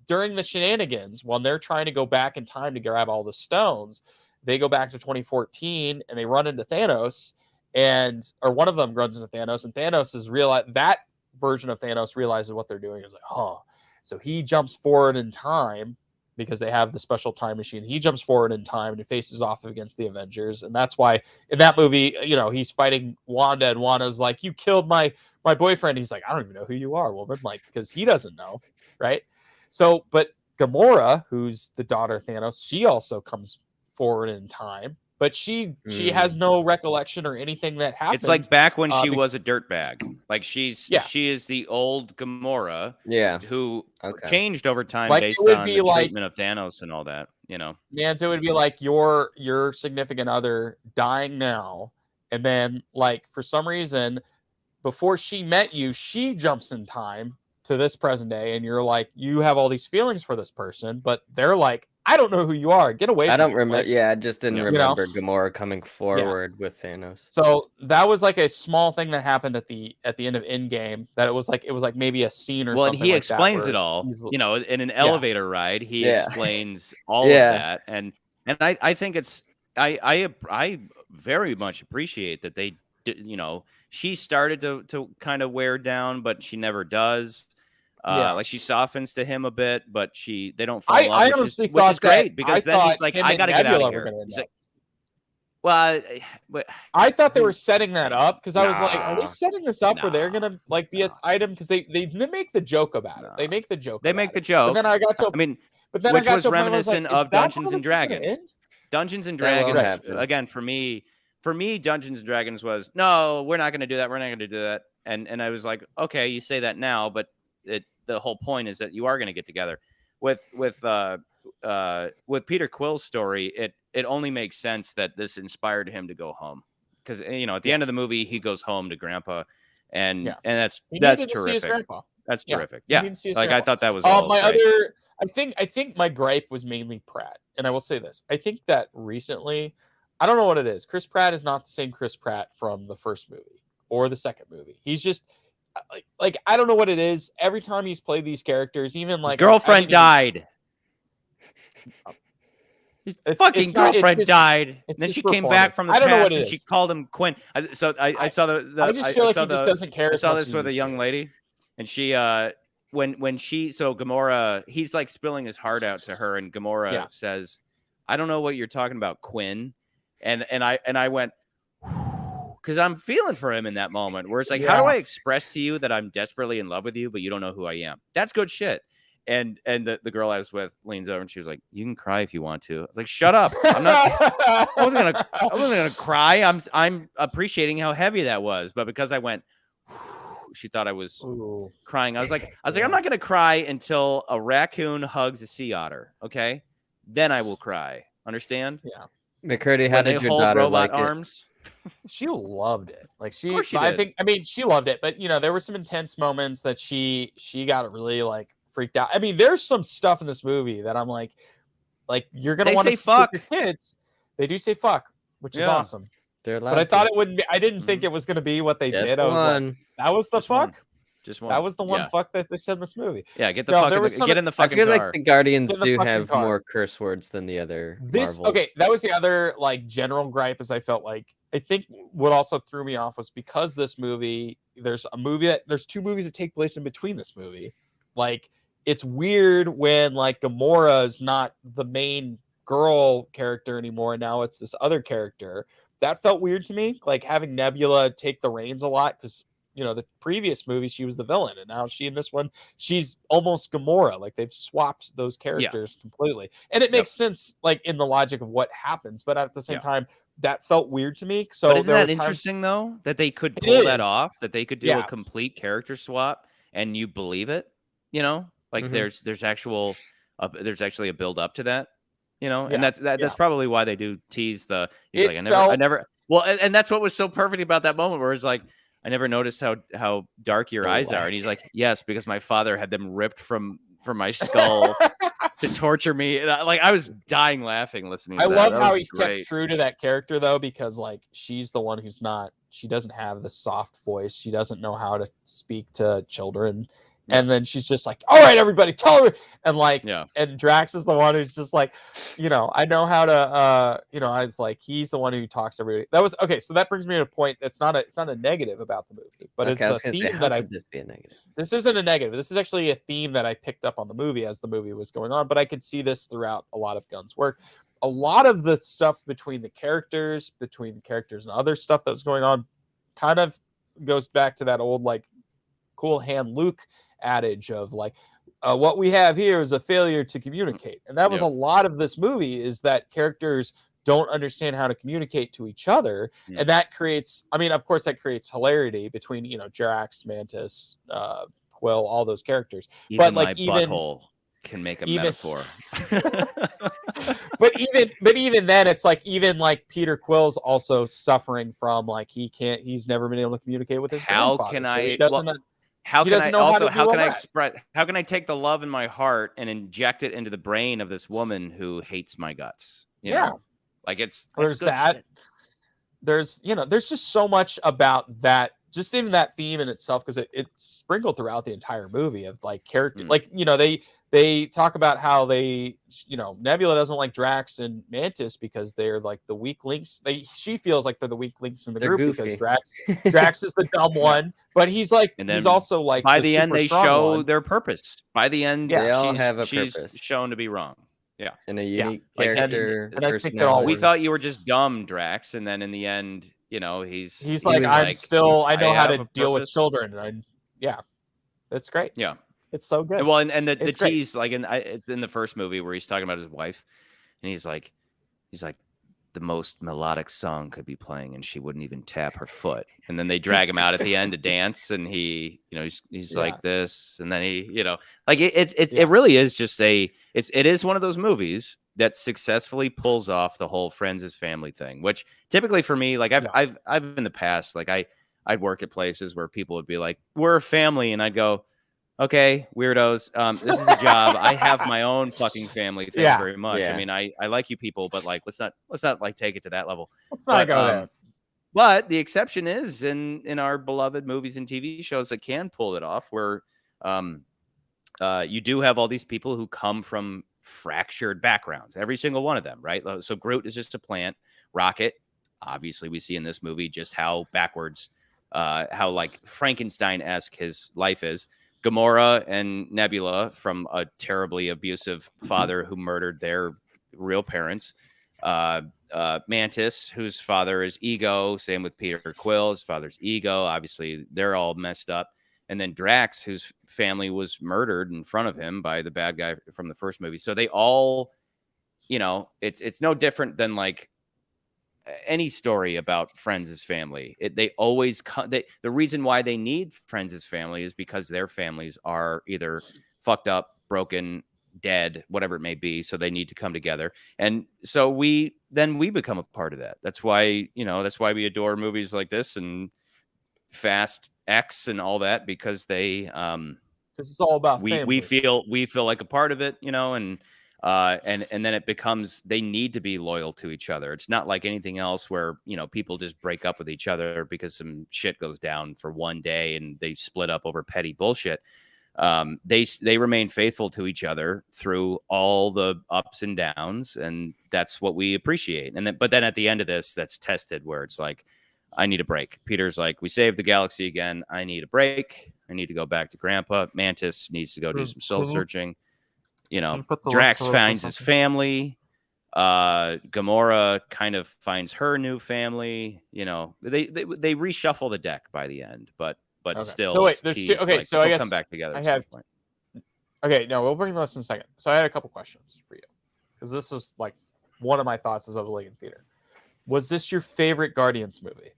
During the shenanigans, when they're trying to go back in time to grab all the stones, they go back to 2014 and they run into Thanos, or one of them runs into Thanos, and Thanos is that version of Thanos realizes what they're doing. Is like, oh, so he jumps forward in time, because they have the special time machine. He jumps forward in time and faces off against the Avengers. And that's why in that movie, he's fighting Wanda, and Wanda's like, you killed my boyfriend. He's like, I don't even know who you are, woman. Like, because he doesn't know. Right. So, but Gamora, who's the daughter of Thanos, she also comes forward in time, but she has no recollection or anything that happened. It's like back when she was a dirtbag. Like she is the old Gamora, who changed over time, like, based on the treatment of Thanos and all that. Man, so it would be like your significant other dying now, and then like for some reason, before she met you, she jumps in time to this present day, and you're like, you have all these feelings for this person, but they're like, I don't know who you are. Get away from me. I don't remember. Like, I just didn't remember Gamora coming forward with Thanos. So that was like a small thing that happened at the end of Endgame, that it was like maybe a scene or something. Well, he like explains that it all. In an elevator ride, he explains all of that, and I think it's I very much appreciate that they she started to kind of wear down, but she never does. Like she softens to him a bit, but they don't fall in love. I honestly thought which is great, because then he's like, I gotta get out of here. Well, but I thought they were setting that up, because I was like, are they setting this up where they're gonna like be an item? Because they make the joke about it. They make the joke. They make the joke. But then I got to. Which was reminiscent of Dungeons and Dragons. Dungeons and Dragons, again, for me, Dungeons and Dragons was, no, we're not going to do that. We're not going to do that. And I was like, okay, you say that now, but the whole point is that you are going to get together. With Peter Quill's story, it only makes sense that this inspired him to go home, because at the end of the movie he goes home to Grandpa, and that's terrific. That's terrific. Yeah, like I thought that was I think my gripe was mainly Pratt, and I will say this: I think that recently, I don't know what it is. Chris Pratt is not the same Chris Pratt from the first movie or the second movie. He's just like I don't know what it is. Every time he's played these characters, even like his girlfriend died. His fucking girlfriend died. And then she came back from the past and she called him Quinn. I saw I just feel like he just doesn't care. I saw this with a young lady, and she when she Gamora, he's like spilling his heart out to her, and Gamora says, I don't know what you're talking about, Quinn. And I went, because I'm feeling for him in that moment where it's like, how do I express to you that I'm desperately in love with you, but you don't know who I am? That's good shit. And the girl I was with leans over and she was like, you can cry if you want to. I was like, shut up. I wasn't gonna cry. I'm appreciating how heavy that was. But because I went, she thought I was crying. I was like, I'm not gonna cry until a raccoon hugs a sea otter. Okay, then I will cry. Understand? Yeah. McCurdy, how did your daughter like arms? She loved it. Like she did. I mean, she loved it, but there were some intense moments that she got really like freaked out. I mean, there's some stuff in this movie that I'm like Like you're gonna They want to say fuck. your kids. They do say fuck, which is Yeah. awesome. They're allowed But I thought to. it wouldn't be. I didn't think it was gonna be what they Just did. I was like, one. that was the Just one. fuck. Just one. That was the one Yeah. fuck that they said in this movie. Yeah, get the No, fuck there in was the, some- get in the I fucking feel car. like the Guardians Get in the do fucking have car. more curse words than the other This Marvels. okay, that was the other like general gripe is I felt like I think what also threw me off was because this movie, there's two movies that take place in between this movie. Like it's weird when like Gamora is not the main girl character anymore. Now it's this other character. That felt weird to me. Like having Nebula take the reins a lot because the previous movie she was the villain, and now she in this one she's almost Gamora. Like they've swapped those characters completely, and it makes sense like in the logic of what happens. But at the same time, that felt weird to me. So but isn't there that were times- interesting though that they could It pull that is. off? That they could do Yeah. a complete character swap and you believe it? Like Mhm. there's actually a build up to that. And Yeah, that's probably why they do tease the. He's It like I felt- never. Well, and that's what was so perfect about that moment where it's like I never noticed how dark your eyes are, and he's like, yes, because my father had them ripped from my skull to torture me, and I was dying laughing listening to I that. love That how was he's great. kept true to that character though, because like she's the one who's not. She doesn't have the soft voice. She doesn't know how to speak to children. And then she's just like, all right, everybody, tell her. And like, and Drax is the one who's just like, I know how to, I was like, he's the one who talks to everybody. That was okay. So that brings me to a point. It's not a negative about the movie, but Okay, I was it's a gonna say, theme how that could this be a negative? this isn't a negative. This is actually a theme that I picked up on the movie as the movie was going on, but I could see this throughout a lot of Gunn's work. A lot of the stuff between the characters and other stuff that was going on kind of goes back to that old, like, cool hand Luke adage of like, what we have here is a failure to communicate. And that was a lot of this movie is that characters don't understand how to communicate to each other. And that creates, of course that creates hilarity between, Drax, Mantis, Quill, all those characters. Even my butthole can make a metaphor. but even then it's like even like Peter Quill's also suffering from like he's never been able to communicate with his grandfather. How can I take the love in my heart and inject it into the brain of this woman who hates my guts? You know? Like there's that shit. There's just so much about that, just even that theme in itself, because it's sprinkled throughout the entire movie of like character, like they talk about how they Nebula doesn't like Drax and Mantis because they're like the weak links. She feels like they're the weak links in the group goofy. because Drax is the dumb one, but he's like, and he's also like by the end they show one. their purpose. By the end, they all have a purpose. She's shown to be wrong. Yeah, and a unique character. And I think that all we thought you were just dumb, Drax, and then in the end, he's like, I know how to deal with children, and that's great. Yeah, it's so good. Well, and the tease, like it's in the first movie where he's talking about his wife, and he's like, the most melodic song could be playing, and she wouldn't even tap her foot. And then they drag him out at the end to dance, and he, he's like this, and then he, like it really is just it is one of those movies that successfully pulls off the whole friends as family thing, which typically for me, like I've in the past, like I'd work at places where people would be like, we're a family, and I'd go, okay, weirdos, this is a job. I have my own fucking family. Thank you very much. I mean, I like you people, but like let's not like take it to that level. Let's not go there. But the exception is in our beloved movies and TV shows that can pull it off, where you do have all these people who come from fractured backgrounds, every single one of them, right? So Groot is just a plant. Rocket, obviously, we see in this movie just how backwards, how like Frankenstein-esque his life is. Gamora and Nebula from a terribly abusive father who murdered their real parents. Mantis, whose father is Ego. Same with Peter Quill. His father's Ego. Obviously, they're all messed up. And then Drax, whose family was murdered in front of him by the bad guy from the first movie. So they all, it's no different than like any story about friends as family. They always the reason why they need friends as family is because their families are either fucked up, broken, dead, whatever it may be. So they need to come together. And so we become a part of that. That's why, we adore movies like this and Fast X and all that, because they, it's all about we feel like a part of it, and And then it becomes they need to be loyal to each other. It's not like anything else where people just break up with each other because some shit goes down for one day and they split up over petty bullshit. They remain faithful to each other through all the ups and downs, and that's what we appreciate. But then at the end of this, that's tested where it's like, I need a break. Peter's like, we saved the galaxy again. I need a break. I need to go back to Grandpa. Mantis needs to go do some soul searching. Drax finds his family. Gamora kind of finds her new family. They reshuffle the deck by the end, but Okay. still. So wait, there's two. Okay, like, so I they'll guess come back together. I at some have. point. Okay, no, we'll bring this in a second. So I had a couple questions for you because this was like one of my thoughts as I was in theater. Was this your favorite Guardians movie?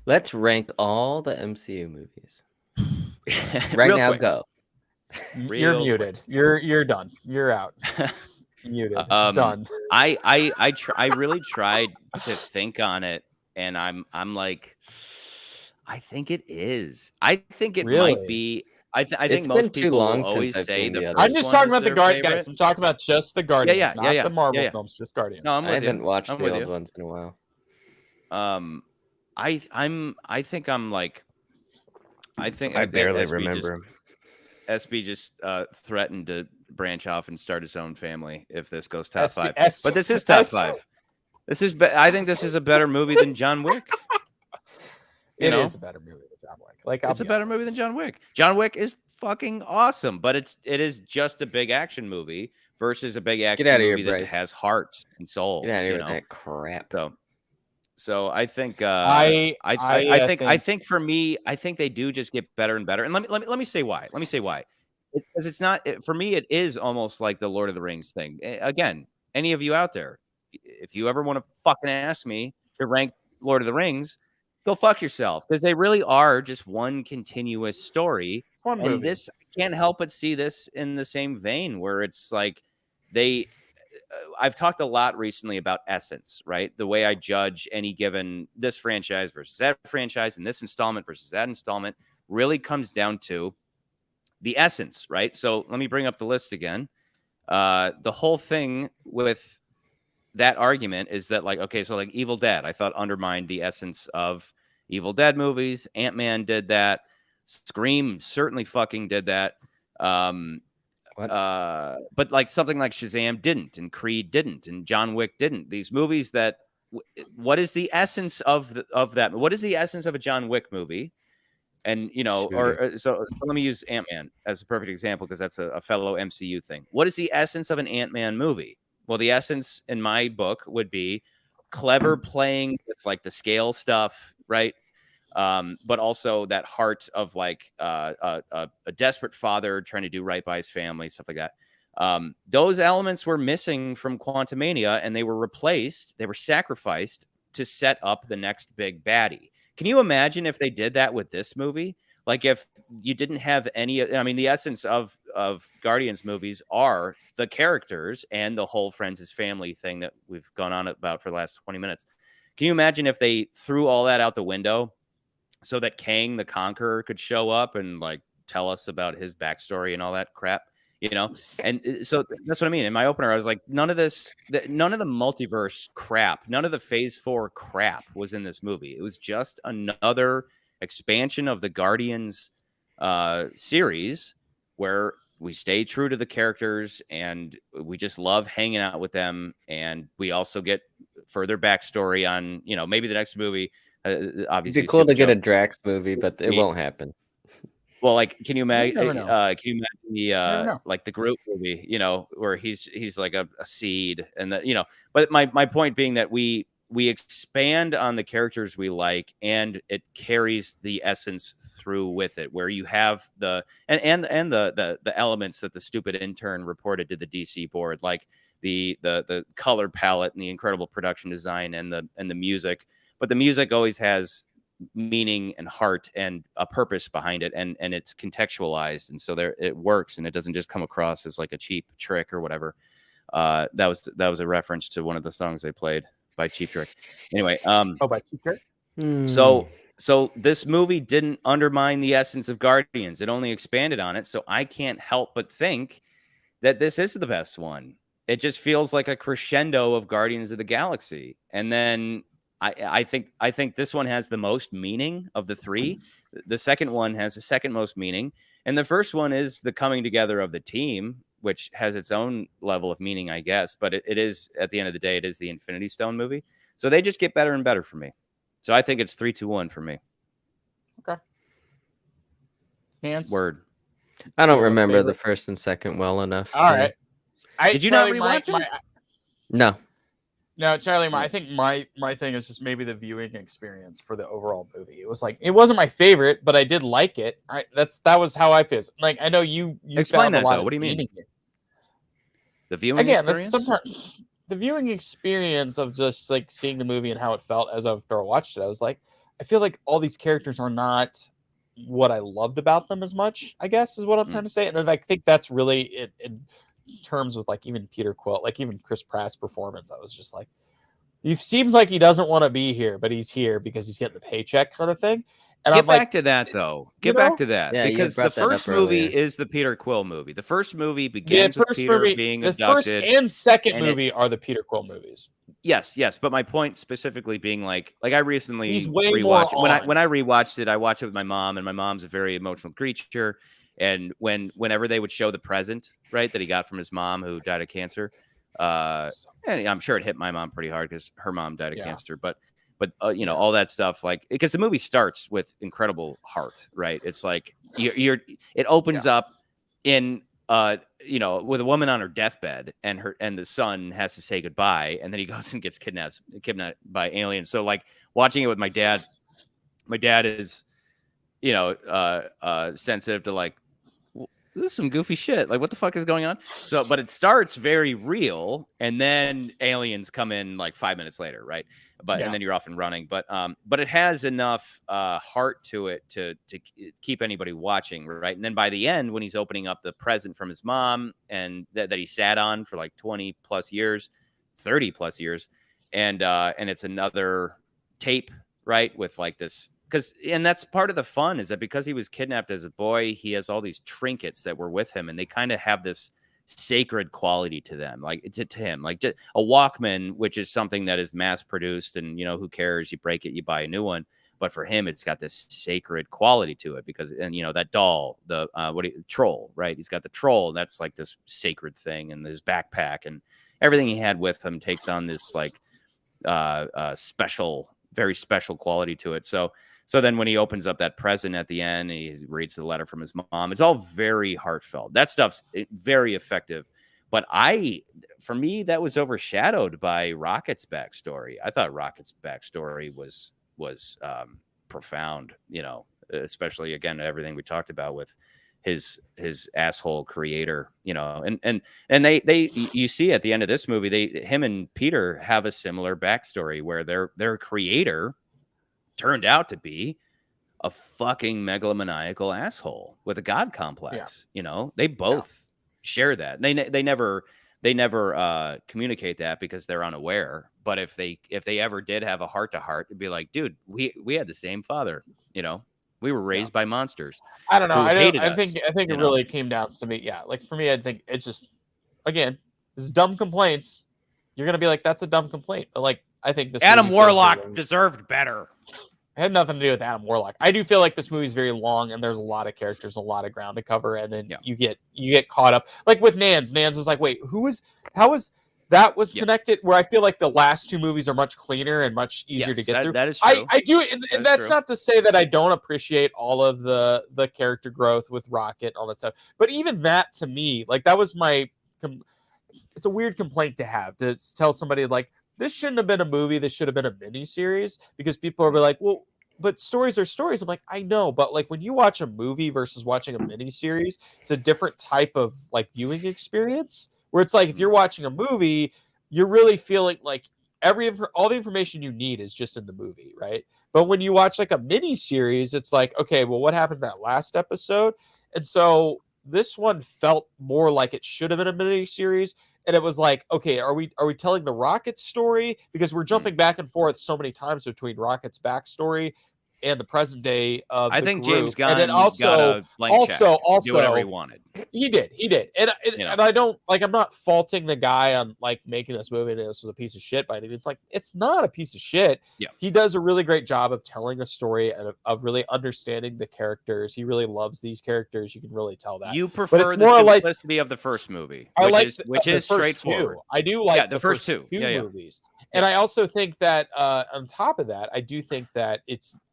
Let's rank all the MCU movies. Right Real now, quick. go. You're muted. You're done. You're out. Muted. Done. I really tried to think on it, and I'm like, I think it is. I think it Really? might be. I think It's been most too people long will since always I've say seen the the first others. I'm just one talking is about the their Guardians, favorite. guys. I'm talking about just the Guardians, not the Marvel yeah. films, just Guardians. No, I'm I with haven't you. watched I'm the with old you. ones in a while. I think I'm like, I think I barely SB remember him. SB just threatened to branch off and start his own family if this goes top SB 5. But this is top 5. This is. I think this is a better movie than John Wick. It is a better movie than John Wick. Like, it's a better movie than John Wick. John Wick is fucking awesome, but it is just a big action movie versus a big action out of here, movie that Bryce. has heart and soul. Get out of here with that crap. So I think I think for me, I think they do just get better and better. And let me say why. Because it's not for me. It is almost like the Lord of the Rings thing. Again, any of you out there, if you ever want to fucking ask me to rank Lord of the Rings, go fuck yourself, because they really are just one continuous story. It's one and movie. This I can't help but see this in the same vein where it's like I've talked a lot recently about essence, right? The way I judge any given this franchise versus that franchise and this installment versus that installment really comes down to the essence, right? So let me bring up the list again. The whole thing with that argument is that, like, okay, so like Evil Dead, I thought undermined the essence of Evil Dead movies. Ant-Man did that. Scream certainly fucking did that. But like something like Shazam didn't, and Creed didn't, and John Wick didn't. These movies that, what is the essence of that? What is the essence of a John Wick movie? And so let me use Ant-Man as a perfect example, because that's a fellow MCU thing. What is the essence of an Ant-Man movie? Well, the essence in my book would be clever playing with like the scale stuff, right? But also that heart of like a desperate father trying to do right by his family, stuff like that. Those elements were missing from Quantumania, and they were replaced. They were sacrificed to set up the next big baddie. Can you imagine if they did that with this movie? Like, if you didn't have any, I mean, the essence of Guardians movies are the characters and the whole friends as family thing that we've gone on about for the last 20 minutes. Can you imagine if they threw all that out the window so that Kang the Conqueror could show up and like tell us about his backstory and all that crap, And so that's what I mean. In my opener, I was like, none of the multiverse crap, none of the Phase 4 crap was in this movie. It was just another expansion of the Guardians series where we stay true to the characters and we just love hanging out with them. And we also get further backstory on, maybe the next movie. Obviously, it'd be cool to get a Drax movie, but it won't happen. Well, like, can you imagine? Can you imagine the like the Groot movie? Where he's like a seed, and that But my point being that we expand on the characters we like, and it carries the essence through with it. Where you have the elements that the stupid intern reported to the DC board, like the color palette and the incredible production design and the music. But the music always has meaning and heart and a purpose behind it, and it's contextualized, and so it works, and it doesn't just come across as like a cheap trick or whatever. That was a reference to one of the songs they played by Cheap Trick. Anyway, by Cheap Trick. So this movie didn't undermine the essence of Guardians; it only expanded on it. So I can't help but think that this is the best one. It just feels like a crescendo of Guardians of the Galaxy. And then I think this one has the most meaning of the three. The second one has the second most meaning. And the first one is the coming together of the team, which has its own level of meaning, I guess. But it is, at the end of the day, it is the Infinity Stone movie. So they just get better and better for me. So I think it's 3-2-1 for me. Okay. Hands. Word. I don't You have a remember the favorite? first and second well enough. All right. Did you not rewatch it? No. No, Charlie, I think my thing is just maybe the viewing experience for the overall movie. It was like, it wasn't my favorite, but I did like it. That was how I feel. Like, I know you Explain found that, a lot though. of What do you mean? meaning in it. The viewing Again, experience? that's sometimes the viewing experience of just like seeing the movie and how it felt as after I watched it. I was like, I feel like all these characters are not what I loved about them as much, I guess, is what I'm trying to say. And then I think that's really it in terms with like even Peter Quill, like even Chris Pratt's performance. I was just like, he seems like he doesn't want to be here, but he's here because he's getting the paycheck kind of thing. And Get I'm back like, to that, though. you Get back know? to that. Yeah, you because the brought that up first movie earlier. is the Peter Quill movie. The first movie the begins with first Peter movie, being the first abducted. and second and it- movie are the Peter Quill movies. Yes. But my point specifically being like I recently He's way more rewatched it. on. When I rewatched it, I watched it with my mom, and my mom's a very emotional creature. And whenever they would show the present, right, that he got from his mom who died of cancer, and I'm sure it hit my mom pretty hard because her mom died of Yeah. cancer. But you know, all that stuff, like, because the movie starts with incredible heart, right? It's like it opens up in you know, with a woman on her deathbed, and the son has to say goodbye, and then he goes and gets kidnapped by aliens. So like watching it with my dad is, you know, sensitive to like, this is some goofy shit. Like, what the fuck is going on? So, but it starts very real, and then aliens come in like 5 minutes later, right? And then you're off and running. But it has enough heart to it to keep anybody watching, right? And then by the end, when he's opening up the present from his mom, and that he sat on for like 20 plus years, 30 plus years, and it's another tape, right, with like this. And that's part of the fun, is that because he was kidnapped as a boy, he has all these trinkets that were with him, and they kind of have this sacred quality to them, like to him, like just a Walkman, which is something that is mass produced, and you know, who cares? You break it, you buy a new one. But for him, it's got this sacred quality to it, because, and you know, that doll, the troll, right? He's got the troll. That's like this sacred thing, and his backpack and everything he had with him takes on this like special, very special quality to it. So then when he opens up that present at the end, he reads the letter from his mom. It's all very heartfelt. That stuff's very effective. But for me, that was overshadowed by Rocket's backstory. I thought Rocket's backstory was profound, you know, especially, again, everything we talked about with his asshole creator, you know, and they you see at the end of this movie, him and Peter have a similar backstory where their creator turned out to be a fucking megalomaniacal asshole with a god complex. You know, they both share that. They never communicate that because they're unaware. But if they ever did have a heart to heart, it'd be like, dude, we had the same father. You know, we were raised by monsters. I don't know. I think it really came down to me. Yeah, like for me, I think it's just, again, it's dumb complaints. You're gonna be like, that's a dumb complaint. But like, I think this Adam movie feels Warlock very- deserved better. It had nothing to do with Adam Warlock. I do feel like this movie is very long, and there's a lot of characters, a lot of ground to cover, and then you get caught up. Like with Nans. Nans was like, wait, how was that connected? Where I feel like the last two movies are much cleaner and much easier to get through. That is true. I do, and that's not to say that I don't appreciate all of the character growth with Rocket and all that stuff. But even that, to me, like, that was my. It's a weird complaint to have, to tell somebody like, this shouldn't have been a movie. This should have been a mini series, because people are like, well, but stories are stories. I'm like, I know, but like when you watch a movie versus watching a mini series, it's a different type of like viewing experience, where it's like, if you're watching a movie, you're really feeling like all the information you need is just in the movie, right? But when you watch like a mini series, it's like, okay, well, what happened in that last episode? And so this one felt more like it should have been a mini series. And it was like, okay, are we telling the Rocket story? Because we're jumping back and forth so many times between Rocket's backstory and the present day of I the think group. James Gunn and then also, got a blank check. Do whatever he wanted. He did, and You know. and I don't like. I'm not faulting the guy on like making this movie and this was a piece of shit. But it's like it's not a piece of shit. Yeah. He does a really great job of telling a story and of really understanding the characters. He really loves these characters. You can really tell that. You prefer it's the more or less- simplicity of the first movie, I which like is the first straightforward. two. I do like the first two. Yeah. movies, and I also think that on top of that, I do think that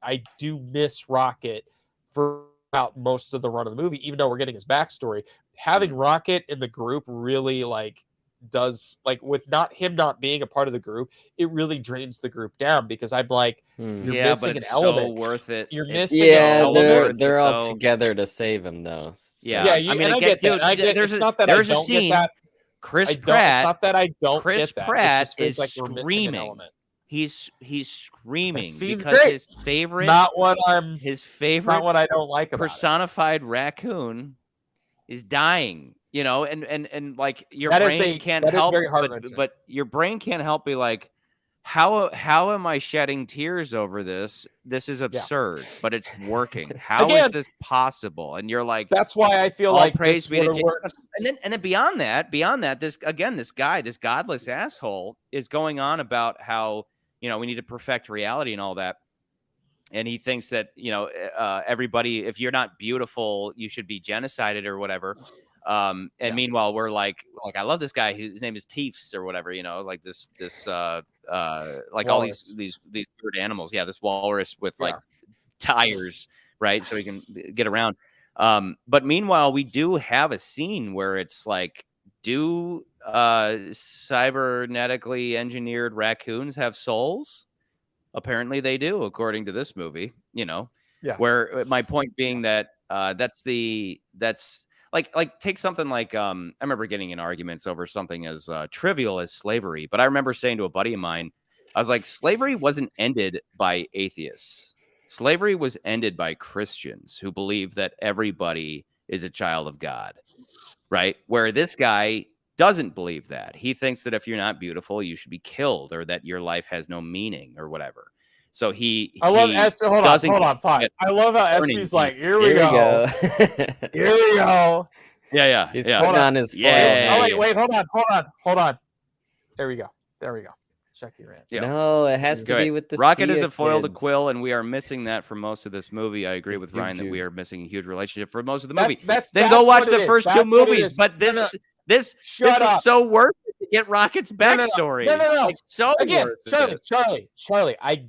I do miss Rocket for about most of the run of the movie, even though we're getting his backstory. Having Rocket in the group really like does like with him not being a part of the group, it really drains the group down because I'm like, you're missing but it's an element. so worth it. You're It's missing so an Yeah, element. they're all though. together to save him though. So. Yeah, Yeah, I mean, I get that. dude, I get there's it's a not that there's I a don't scene. get that. Chris It's Pratt. not that I don't Chris get that. Pratt it just feels is like we're missing an screaming. element. He's screaming scene's because great. his favorite Not what I don't like about personified raccoon is dying. You know, and like your That is brain can't that is help, very heart-wrenching. but your brain can't help be like, how am I shedding tears over this? This is absurd, but it's working. How is Again, this possible? And you're like, That's why I feel all like praise this be to would've James worked. Gunn. And then beyond that, this guy, this godless asshole, is going on about how, you know, we need to perfect reality and all that. And he thinks that, you know, everybody, if you're not beautiful, you should be genocided or whatever. Meanwhile, we're like, I love this guy. His name is Thieves or whatever, you know, like this like Walrus. all these weird animals. Yeah, this walrus with like tires, right? So he can get around. But meanwhile, we do have a scene where it's like, do cybernetically engineered raccoons have souls? Apparently they do, according to this movie, you know. Yeah. Where my point being that that's like take something like I remember getting in arguments over something as trivial as slavery, but I remember saying to a buddy of mine, I was like, slavery wasn't ended by atheists. Slavery was ended by Christians who believe that everybody is a child of God, right? Where this guy doesn't believe that. He thinks that if you're not beautiful, you should be killed, or that your life has no meaning or whatever. So I love Espy. Hold on, pause. I love how Espy's like, here we go. Here we go. Yeah. He's putting on his foil. Wait, hold on. There we go. Check your answer. Yeah. No, it has to be with the Rocket is a foil to kids. Quill, and we are missing that for most of this movie. I agree with Ryan that we are missing a huge relationship for most of the movie. Then go watch the first two movies. But this is so worth it to get Rocket's backstory. No. Like, so Again, worth it. Charlie, I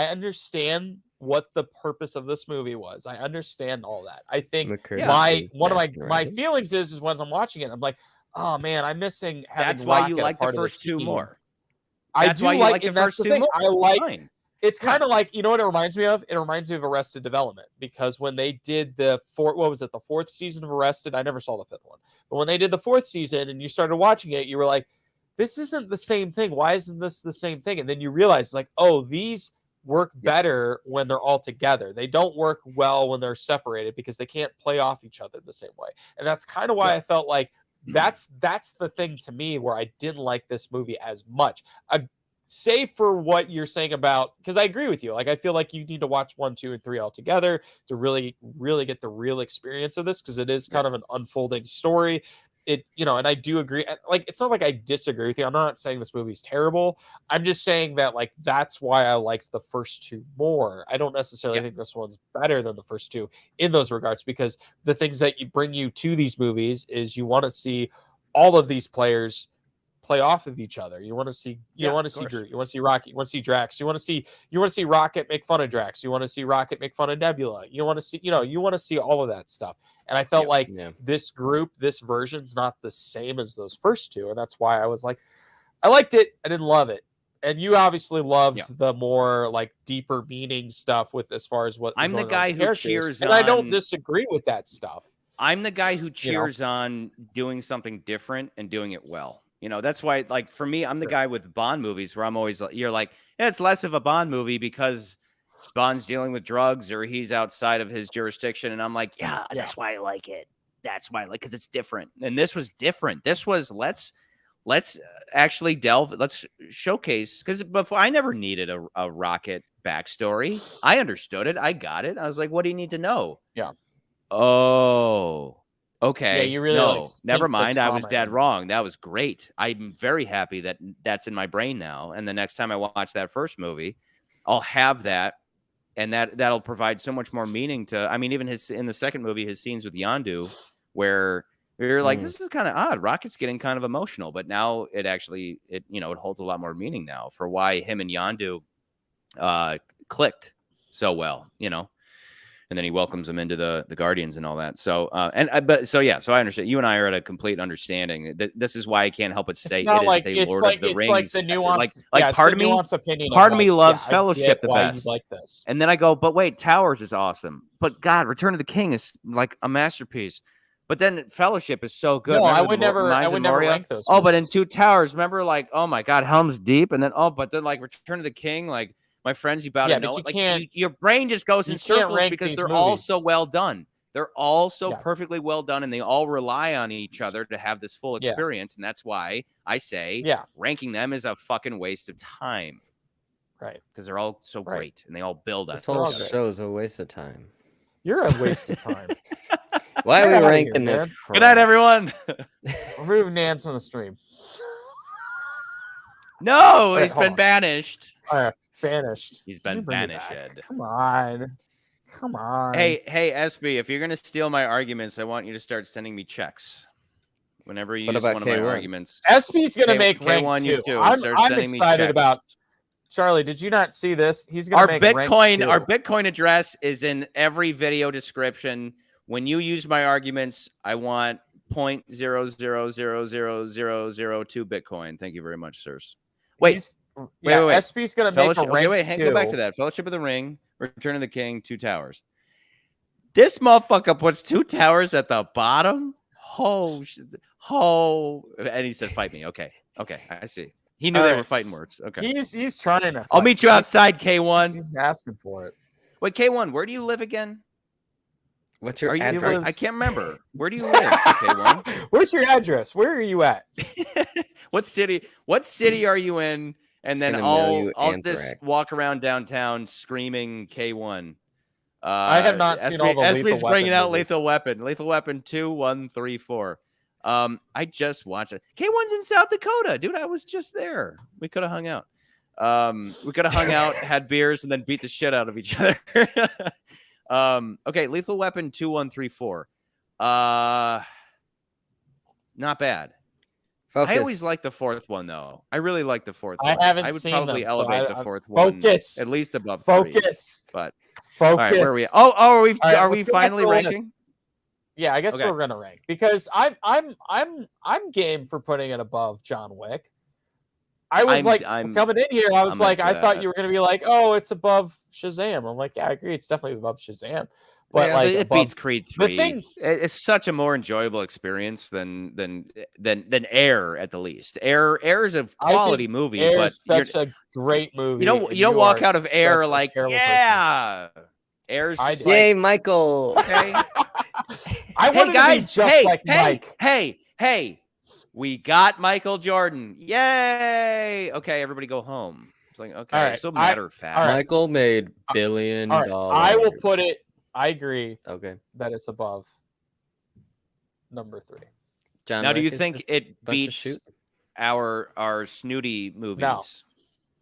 understand what the purpose of this movie was. I understand all that. I think one of my feelings is when I'm watching it, I'm like, oh man, I'm missing having That's why you Rocket like a part the of first two team. more. That's why you like the first two more. I like. Fine. It's kind of like, you know what it reminds me of? It reminds me of Arrested Development, because when they did the fourth season of Arrested, I never saw the fifth one, but when they did the fourth season and you started watching it, you were like, this isn't the same thing. Why isn't this the same thing? And then you realize, like, oh, these work better when they're all together. They don't work well when they're separated because they can't play off each other the same way. And that's kind of why I felt like that's the thing to me where I didn't like this movie as much. Save for what you're saying about, because I agree with you. Like, I feel like you need to watch 1, 2, and 3 all together to really, really get the real experience of this, because it is kind of an unfolding story. It, you know, and I do agree. Like, it's not like I disagree with you. I'm not saying this movie's terrible. I'm just saying that, like, that's why I liked the first two more. I don't necessarily think this one's better than the first two in those regards, because the things that bring you to these movies is you want to see all of these players play off of each other. You want to see Groot, you want to see Rocket, you want to see Drax, you want to see Rocket make fun of Drax, you want to see Rocket make fun of Nebula, you want to see all of that stuff. And I felt this version's not the same as those first two, and that's why I was like, I liked it, I didn't love it. And you obviously loved the more like deeper meaning stuff with as far as what I'm the guy who cheers on, and I don't disagree with that stuff. I'm the guy who cheers on doing something different and doing it well. You know, that's why, like, for me, I'm the guy with Bond movies where I'm always, you're like, it's less of a Bond movie because Bond's dealing with drugs or he's outside of his jurisdiction. And I'm like, that's why I like it. That's why I like, because it's different. And this was different. This was, let's actually let's showcase, because before I never needed a Rocket backstory. I understood it. I got it. I was like, what do you need to know? Yeah. Oh, Okay. you really, no, like, never sink the mind. I was trauma dead in. wrong. That was great. I'm very happy that that's in my brain now. And the next time I watch that first movie, I'll have that, and that'll provide so much more meaning to. I mean, even in the second movie, his scenes with Yondu, where you're like, this is kind of odd. Rocket's getting kind of emotional, but now it holds a lot more meaning now for why him and Yondu clicked so well, and then he welcomes him into the Guardians and all that. So so I understand. You and I are at a complete understanding. This is why I can't help but state It's not like a Lord of the it's Rings. like the nuance. Part of me, opinion. part of of me like, loves I Fellowship get the why best. you like this. And then I go, but wait, Towers is awesome. But God, Return of the King is like a masterpiece. But then Fellowship is so good. No, Remember I would never Moria? rank those. Oh, but in movies. Two Towers, remember, like, oh my God, Helm's Deep, and then like Return of the King, like my friends, you bow to know it. Like your brain just goes in circles because they're all so well done. They're all so perfectly well done, and they all rely on each other to have this full experience. And that's why I say ranking them is a fucking waste of time. Right. Because they're all so great, and they all build on this whole show's a waste of time. You're a waste of time. Why are we ranking this? Good night, everyone. Remove Nance from the stream. No, he's been banished. All right, banished. He's been banished. Come on. Hey, SB, if you're gonna steal my arguments, I want you to start sending me checks. Whenever you use one of my arguments. SB's gonna make rank K1, you too. I'm excited about. Charlie, did you not see this? He's gonna make Bitcoin. Our Bitcoin address is in every video description. When you use my arguments, I want 0.0000002 Bitcoin. Thank you very much, sirs. Wait. SB's gonna make a rank. Wait. Go back to that. Fellowship of the Ring, Return of the King, Two Towers. This motherfucker puts Two Towers at the bottom. And he said, "Fight me." Okay, I see. He knew they were fighting words. Okay. He's trying to. I'll meet you outside, K1. He's asking for it. Wait, K1, where do you live again? What's your address? I can't remember. Where do you live, K1? Where's your address? Where are you at? What city are you in? And then I'll just walk around downtown screaming K1. I have not seen all the SB's bringing out Lethal Weapon. Lethal Weapon 2, 1, 3, 4. I just watched it. K1's in South Dakota, dude. I was just there. We could have hung out. Had beers, and then beat the shit out of each other. Okay, Lethal Weapon 2, 1, 3, 4. Not bad. Focus. I always like the fourth one, though. I really like the fourth one. I would probably elevate the fourth one at least above focus. 3. But focus. All right, where are we? Are we finally ranking? Yeah, I guess we're gonna rank because I'm game for putting it above John Wick. I was coming in here. I was like, I thought you were gonna be like, oh, it's above Shazam. I'm like, yeah, I agree, it's definitely above Shazam. But it beats Creed 3. It's such a more enjoyable experience than Air at the least. Air is a quality movie, but such a great movie. You don't walk out of Air like, yeah. Air's just yay, Michael. Okay. I wanted to be just like Mike. Hey, we got Michael Jordan. Yay. Okay, everybody go home. It's like, okay, right. So matter of fact. Right. Michael made $1 billion. I will put it. I agree. Okay. That it's above number 3. John now, Wick, do you think it beats our snooty movies?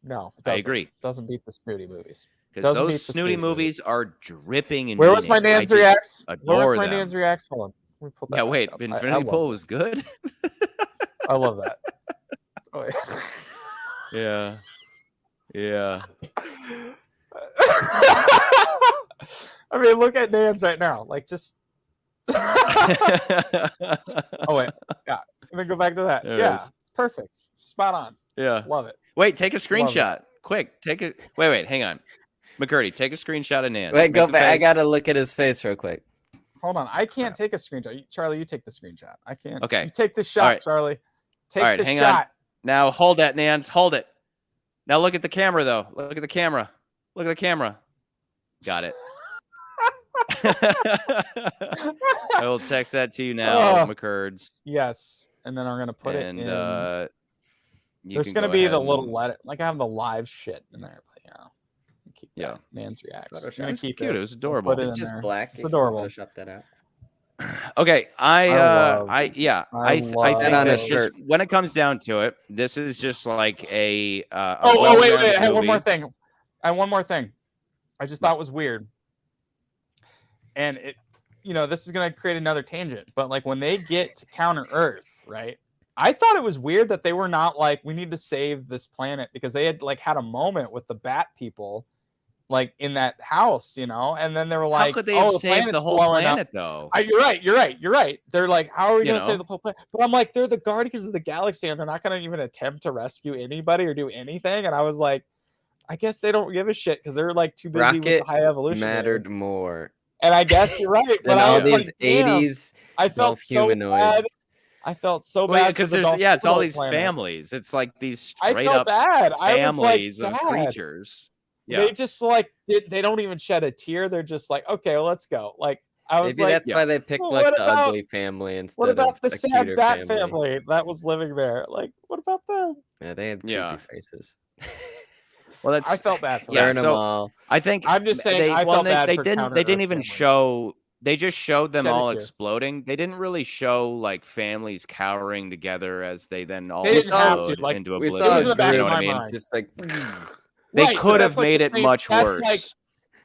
No, I agree. It doesn't beat the snooty movies. Because those snooty movies are dripping in Where was my Nan's reacts? Where was my Nan's reacts? Hold on. Yeah, wait. Infinity Pool was good? I love that. Oh, yeah. Yeah. I mean, look at Nan's right now. Like, just. Oh, wait. Yeah. Let me go back to that. It's perfect. Spot on. Yeah. Love it. Wait, take a screenshot. Quick. Take it. Wait. Hang on. McCurdy, take a screenshot of Nan. Wait, go back. I got to look at his face real quick. Hold on. I can't take a screenshot. Charlie, you take the screenshot. I can't. Okay. You take the shot, right. Charlie. Take the hang shot. On. Now, hold that, Nans. Hold it. Now, look at the camera, though. Look at the camera. Look at the camera. Got it. I will text that to you now, McCurds. Yes. And then I'm going to put it in. There's going to be the little letter. Like, I have the live shit in there. But, keep that. Nan's reacts. It's cute. It was adorable. It's just black. It's adorable. Photoshop that out. Okay, I love- I yeah, I I love- think on a that's just shirt. when it comes down to it, this is just like a Wait. well-rounded I have one more movie. thing. I just thought was weird. And it, this is going to create another tangent, but like when they get to Counter Earth, right? I thought it was weird that they were not like, we need to save this planet, because they had like had a moment with the bat people like in that house, and then they were like, How could they have the saved the planet's whole blowing up. planet though? You're right. They're like, how are we You going to save know? the whole planet? But I'm like, they're the Guardians of the Galaxy, and they're not going to even attempt to rescue anybody or do anything. And I was like, I guess they don't give a shit because they're like too busy with Rocket the high evolution. mattered more And I guess you're right. But than I all was these like, damn, 80s I felt Dolph so bad. humanoids. I felt so Well, bad because for the there's it's all Dolph these planet. families. It's like these I straight felt up bad. I was like families of sad. creatures. Yeah, They just like they don't even shed a tear. They're just like, okay, well, let's go. Like I was Maybe like, that's why they picked well, like what the about- ugly family instead what about of the a sad cuter bat family that was living there? Like, what about them? Yeah, they had creepy Yeah. faces. well, that's I felt bad for yeah. Learn them. them So all. I think I'm just saying, I felt bad they for didn't Counter-Earth even families. show. They just showed them Shed a all tear. exploding. They didn't really show like families cowering together as they then all They didn't have to, explode like, into We oblivion. saw It was in the back you know of what I my mean? mind. Just like They Right, but could that's have like made the it same- much that's worse. like-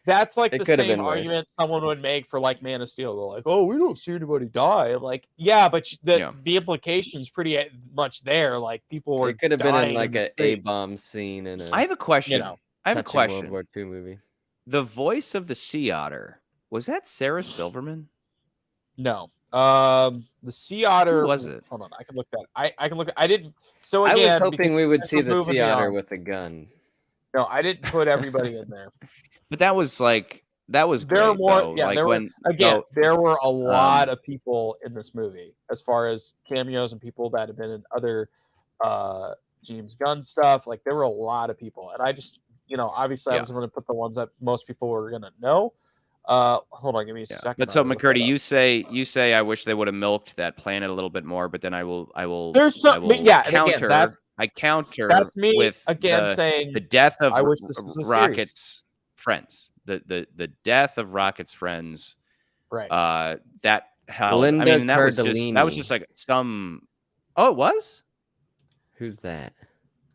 That's like It the could have same been worse. argument someone would make for like Man of Steel. They're like, "Oh, we don't see anybody die." I'm like, yeah, but the implication's pretty much there. Like people were. it could have been dying in like the a streets. bomb scene in a I have a question. I have a touching question. World War II movie. The voice of the sea otter, was that Sarah Silverman? No. The sea otter. Who was it? Hold on, I can look that. I can look. I didn't. So I again, was hoping we would this see was the moving sea me otter on. with a gun. No, I didn't put everybody in there. But that was great. There are more. Though. Yeah, like there when were again. so, There were a lot of people in this movie, as far as cameos and people that have been in other James Gunn stuff. Like there were a lot of people, and I just, obviously I Yeah. was going to put the ones that most people were going to know. Hold on, give me a second. But so I'll look that McCurdy, up. you say I wish they would have milked that planet a little bit more, but then I will There's some- I will yeah, and again, counter. I counter That's me with again saying the death of I wish this was a series. Rocket's friends. The death of Rocket's friends. right. That held. Linda I mean, that was Cardellini. just like some. Oh, it was. Who's that?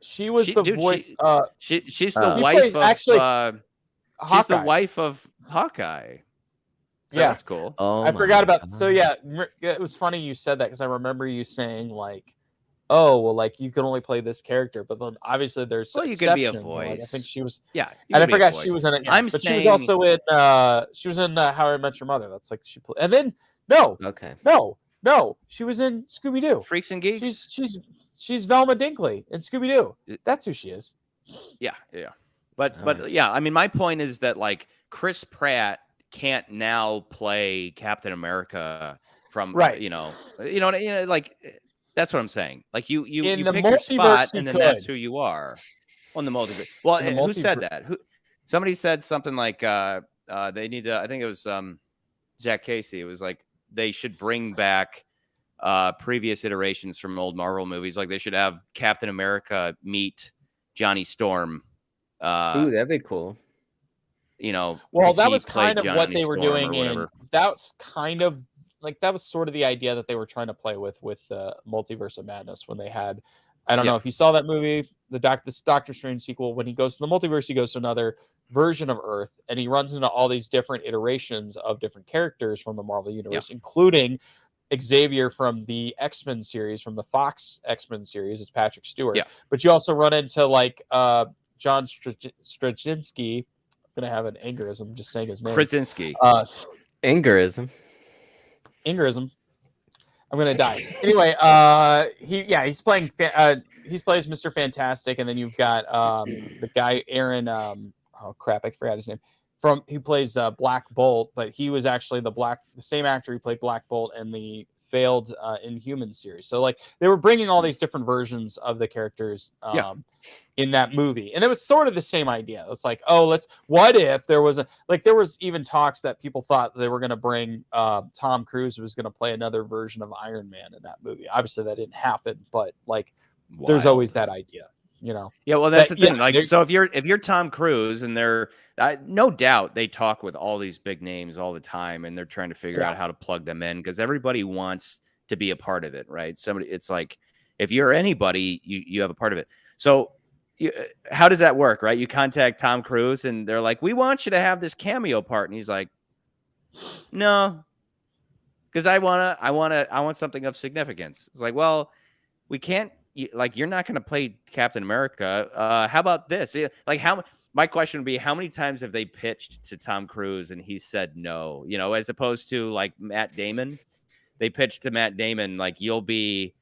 She was the dude, voice. She's the He wife plays- of. actually, she's the Hawkeye. wife of Hawkeye. So Yeah. that's cool. Oh, I my forgot about. God. So yeah, it was funny you said that because I remember you saying like, "Oh, well, like you can only play this character," but then obviously there's Well, you could be a exceptions, and, like, I voice. think she was, Yeah, you and I could be a forgot voice. she was in it. Yeah, I'm but saying, she was also in. She was in How I Met Your Mother. That's like she played, and then no, Okay. she was in Scooby Doo. Freaks and Geeks. She's Velma Dinkley in Scooby Doo. That's who she is. Yeah. But Alright. yeah, I mean, my point is that like Chris Pratt can't now play Captain America from Right. like that's what I'm saying. Like you In the pick your spot multiverse, and he then that's could. who you are on the multiverse. Well, In the who said multiverse- that? Somebody said something like they need to. I think it was Zach Casey. It was like they should bring back previous iterations from old Marvel movies. Like they should have Captain America meet Johnny Storm. Ooh, that'd be cool. Well, 'cause that he was played kind of what Johnny they were Storm or doing in. whatever. That's kind of like that was sort of the idea that they were trying to play with Multiverse of Madness when they had. I don't know if you saw that movie, this Doctor Strange sequel. When he goes to the multiverse, he goes to another version of Earth, and he runs into all these different iterations of different characters from the Marvel universe, including Xavier from the X-Men series, from the Fox X-Men series, is Patrick Stewart. Yeah. But you also run into like John Straczynski. I'm gonna have an aneurism just saying his name. Krasinski. Angerism. Aneurism. I'm gonna die. Anyway, he's playing. He plays Mr. Fantastic, and then you've got the guy Aaron. Oh crap, I forgot his name. He plays Black Bolt, but he was actually the same actor who played Black Bolt in the failed Inhuman series. So like they were bringing all these different versions of the characters in that movie, and it was sort of the same idea. It's like, what if there was there was even talks that people thought they were going to bring Tom Cruise, who was going to play another version of Iron Man in that movie. Obviously that didn't happen, but like there's always that idea. you know. Yeah, well, that's That- the thing. yeah, Like, they're- so if you're Tom Cruise, and they're no doubt they talk with all these big names all the time, and they're trying to figure Yeah. out how to plug them in because everybody wants to be a part of it, right? It's like if you're anybody, you have a part of it. So, how does that work, right? You contact Tom Cruise, and they're like, "We want you to have this cameo part," and he's like, "No, because I want something of significance." It's like, well, we can't. You're not going to play Captain America. How about this? Like, my question would be, how many times have they pitched to Tom Cruise and he said no? You know, as opposed to like Matt Damon, they pitched to Matt Damon like, you'll be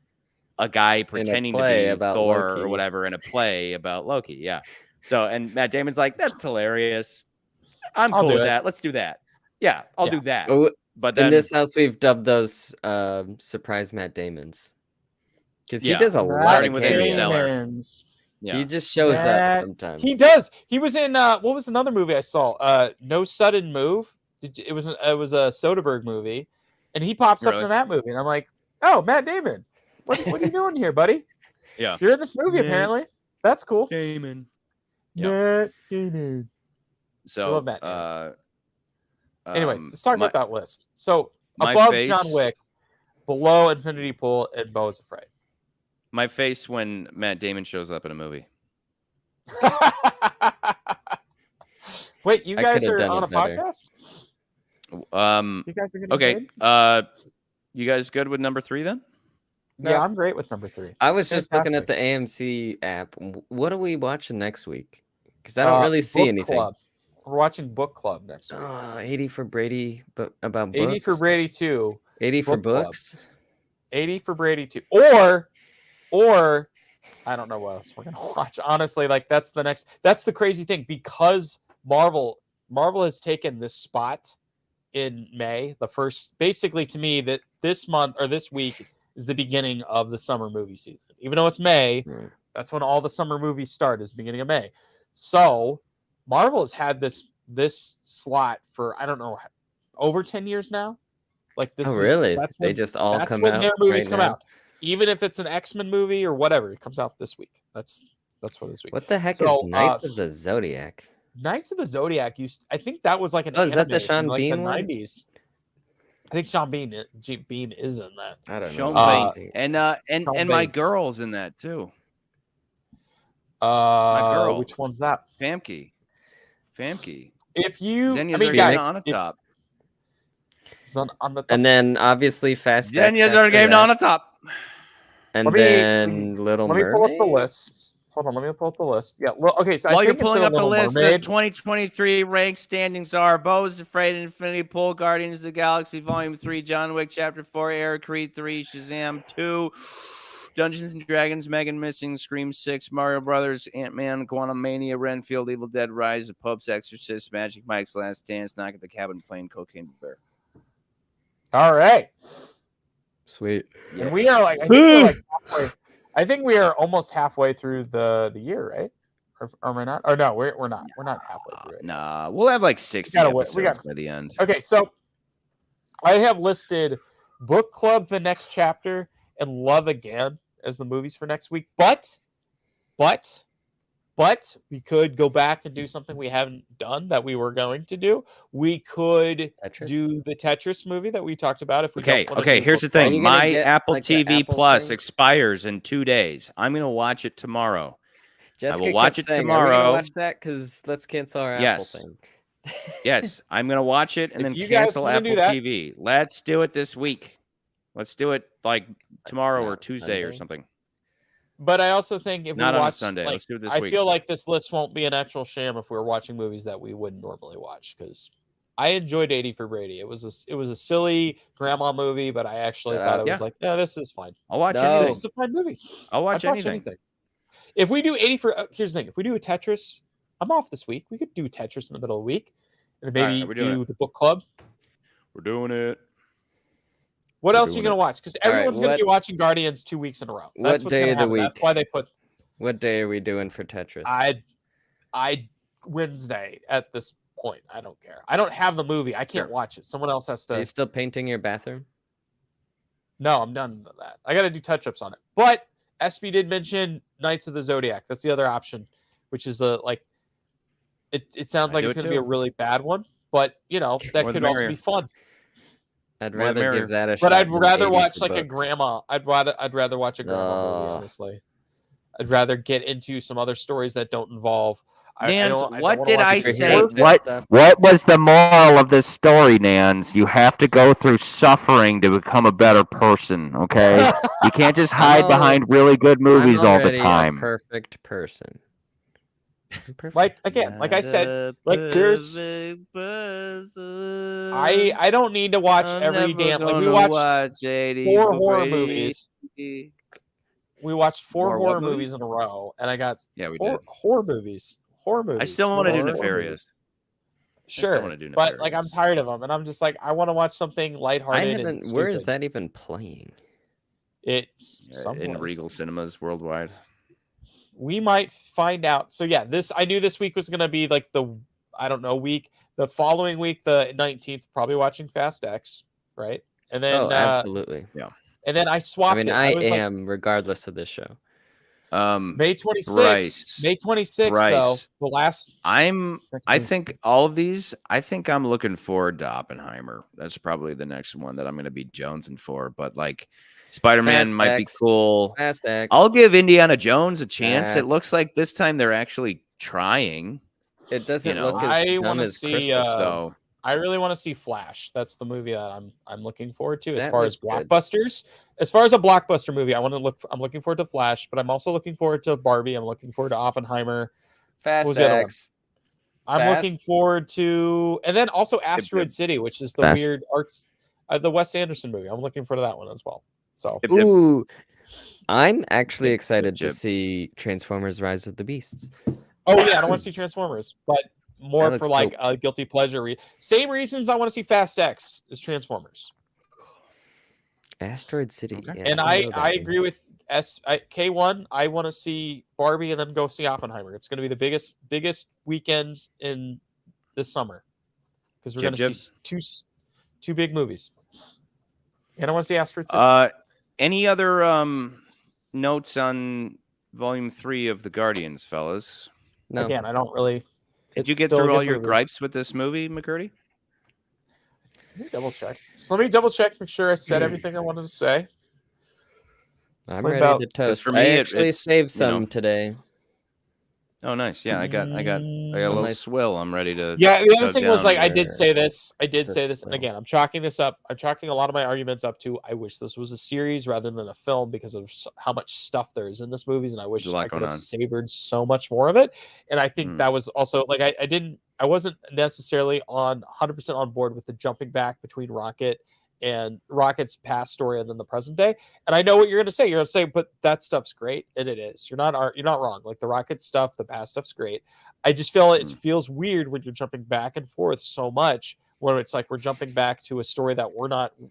a guy pretending to play be about Thor Loki. or whatever in a play about Loki. Yeah. So, and Matt Damon's like, that's hilarious. I'm I'll cool do with it. that. Let's do that. Yeah, I'll do that. Oh, But in then this house, we've dubbed those surprise Matt Damons. Because he Yeah, does a Matt lot starting of with cameos. Interstellar. Damons. yeah. He just shows Matt- up sometimes. He does. He was in what was another movie I saw? No Sudden Move. It was a Soderbergh movie, and he pops up Really? in that movie, and I'm like, oh, Matt Damon, what are you doing here, buddy? Yeah. You're in this movie Matt apparently. That's cool. Damon. Yeah. Matt Damon. So, love Matt Anyway, let's talk about that list. So my above face- John Wick, below Infinity Pool, and Beau Is Afraid. my face when Matt Damon shows up in a movie. Wait, you I guys could've are done on a it better. podcast? You guys are getting Okay. paid? You guys good with number 3 then? Yeah, I'm great with number 3. I was just looking at Fantastic. the AMC app. What are we watching next week? Because I don't really see Book anything. Club. We're watching Book Club next week. 80 for Brady, but about 80 books. for Brady 2. 80 for Book Club. books. 80 for Brady 2. Or I don't know what else we're gonna watch. Honestly, like that's the crazy thing, because Marvel has taken this spot in May. The first, basically, to me, that this month or this week is the beginning of the summer movie season. Even though it's May, Right. that's when all the summer movies start, is beginning of May. So Marvel has had this slot for, I don't know, over 10 years now. Like this. Oh, really? That's They when, just all that's come when out their movies right come now? out. Even if it's an X-Men movie or whatever, it comes out this week. That's what this week. What the heck So, is Knights of the Zodiac? Knights of the Zodiac I think that was like an Oh, is that the anime Sean in, like, Bean the one? 90s. I think Sean Bean is in that. I don't Sean know. Bain. And my Bain. girl's in that too. girl. Which one's that? Famke. If you, Xenia guys, Zargavna on the if- top. it's on the top. And then obviously Fast X. Xenia after Zargavna that. on the top. And Let me- then Little Let me pull up the Mermaid. list. Hold on, let me pull up the list. Yeah, well, okay. So While I you're think pulling instead up of the Little list, the Mermaid, 2023 ranked standings are Beau Is Afraid, Infinity Pool, Guardians of the Galaxy Volume 3, John Wick Chapter 4, Air Creed 3, Shazam 2, Dungeons and Dragons, Megan Missing, Scream 6, Mario Brothers, Ant-Man, Quantumania, Renfield, Evil Dead Rise, The Pope's Exorcist, Magic Mike's Last Dance, Knock at the Cabin, Playing Cocaine Bear. all right. Sweet. And we are like, I think we're like halfway. I think we are almost halfway through the year, right? Or are we not? Or no, we're not. We're not halfway through it. Nah, we'll have like 60 gotta wait. episodes We gotta- by the end. Okay, so I have listed Book Club, The Next Chapter, and Love Again as the movies for next week. But we could go back and do something we haven't done that we were going to do. We could Tetris? do the Tetris movie that we talked about. If we Okay, don't wanna do here's the Book Club. Are thing. you gonna My get, Apple like, the TV Apple Plus thing? expires in 2 days. I'm going to watch it tomorrow. Jessica watch kept it saying, "Are we gonna tomorrow." watch that? Because let's cancel our Yes. Apple thing. Yes, I'm going to watch it and If then you guys cancel wanna Apple do that- TV. Let's do it this week. Let's do it like tomorrow or Not Tuesday or Sunday. something. But I also think if Not we on a watch Sunday. like, Let's do it this I week. feel like this list won't be an actual sham if we're watching movies that we wouldn't normally watch, because I enjoyed 80 for Brady. It was a silly grandma movie, but I actually Shut thought up. it was Yeah. like, no, this is fine. I'll watch No. anything. This is a fine movie. I'll watch I'd watch anything. anything. If we do 80 for here's the thing, if we do a Tetris, I'm off this week. We could do Tetris in the middle of the week, and then All right, maybe we're doing do the book club. We're doing it. What We're else are you doing gonna watch? Because All right, everyone's gonna be what- watching Guardians 2 weeks in a row. what That's what's day gonna of the happen. That's week? why they put What day are we doing for Tetris? I Wednesday at this point. I don't care. I don't have the movie. I can't Sure. watch it. Someone else has Are to. you still painting your bathroom? No, I'm done with that. I got to do touch ups on it. But SB did mention Knights of the Zodiac. That's the other option, which is like it sounds I'd like do it's it going to be a too. really bad one, but that More the could also merrier. be fun. I'd More the rather merrier. give that a But shot. I'd than rather 80 watch for like a books. grandma. I'd rather watch a grandma movie, honestly. I'd rather get into some other stories that don't involve. I Nans, don't what wanna did watch I a say? war. Superhero stuff. What was the moral of this story, Nans? You have to go through suffering to become a better person, okay? You can't just hide al- behind really good movies I'm all the already a time. perfect person. I'm perfect. Like I said, like there's. I don't need to watch I'm every never damn. Like we gonna watched watch 80 4 horror Brady. movies. We watched 4 More what horror movies? movies in a row, and I got Yeah, we 4 did. horror movies. Horror movies. I still want to do Horror Nefarious. movies. Sure, wanna do but like I'm Nefarious. tired of them, and I'm just like I want to watch something I lighthearted and haven't. stupid. Where is that even playing? It's In someplace. Regal Cinemas worldwide. We might find out. So yeah, I knew this week was gonna be like week. The following week, the 19th, probably watching Fast X, right? And then Oh, absolutely. and then I I swapped mean, it. I was like, am regardless of this show. May 26th. Bryce. May 26th, though. Bryce. The last. I think all of these, I think I'm looking forward to Oppenheimer. That's probably the next one that I'm going to be jonesing for. But like Spider-Man Fast might be X. cool. Fast X. I'll give Indiana Jones a chance. It Fast. looks like this time they're actually trying. It doesn't know, look as I dumb want to as see. Christmas. So I really want to see Flash. That's the movie that I'm looking forward to. As That far as looks good. blockbusters, as far as a blockbuster movie, I'm looking forward to Flash, but I'm also looking forward to Barbie. I'm looking forward to Oppenheimer. Fast was the other one? X. I'm Fast. looking forward to, and then also Asteroid Yep. City, which is the Fast. weird arts, the Wes Anderson movie. I'm looking forward to that one as well. So Yep, yep. Ooh, I'm actually Yep, excited to yep. see Transformers: Rise of the Beasts. oh yeah, I don't want to see Transformers, but more That for looks like dope. a guilty pleasure. Same reasons I want to see Fast X is Transformers. Asteroid City. Okay. Yeah, And don't I know that one. agree with K1. I want to see Barbie and then go see Oppenheimer. It's going to be the biggest weekends in this summer because we're Jib, going to see two big movies. And I want to see Asteroid City. Any other notes on Volume 3 of The Guardians, fellas? No. Again, I don't really. Did it's you get still a through all good your movie. gripes with this movie, McCurdy? Let me double check. So let me double check, make sure I said everything I wanted to say. I'm What ready about- to toast. for I me, actually it's, saved you know, some today. Oh, nice. Yeah, I got a little nice- swill. I'm ready to. Yeah, the other chug thing was down like I here. did say this. I did The say this, and smell. again, I'm chalking this up. I'm chalking a lot of my arguments up to I wish this was a series rather than a film because of how much stuff there is in this movies, and I wish There's a lot I could going have on. savored so much more of it. And I think Mm. that was also like I wasn't necessarily on 100% on board with the jumping back between Rocket's past story and then the present day. And I know what you're going to say. You're going to say, but that stuff's great, and it is. You're not wrong. Like the Rocket stuff, the past stuff's great. I just feel it feels weird when you're jumping back and forth so much, where it's like we're jumping back to a story that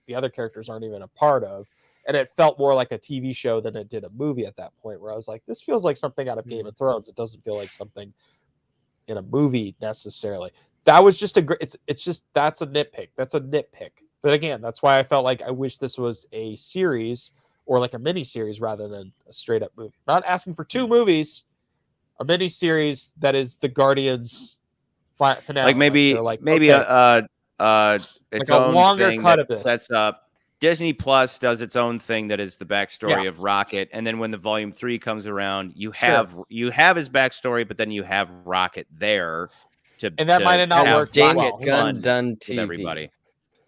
the other characters aren't even a part of. And it felt more like a TV show than it did a movie at that point, where I was like, this feels like something out of Game of Thrones. It doesn't feel like something in a movie necessarily. That was just it's just that's a nitpick. That's a nitpick. But again, that's why I felt like I wish this was a series or like a mini series rather than a straight up movie. Not asking for 2 movies, a mini series that is the Guardians finale. Like maybe they're like, maybe okay, its like a own longer thing cut that of this. sets up. Disney Plus does its own thing that is the backstory Yeah. of Rocket, and then when the Volume 3 comes around, you Sure. have his backstory, but then you have Rocket there to And that might have not have worked James well. Gunn fun done with TV. everybody.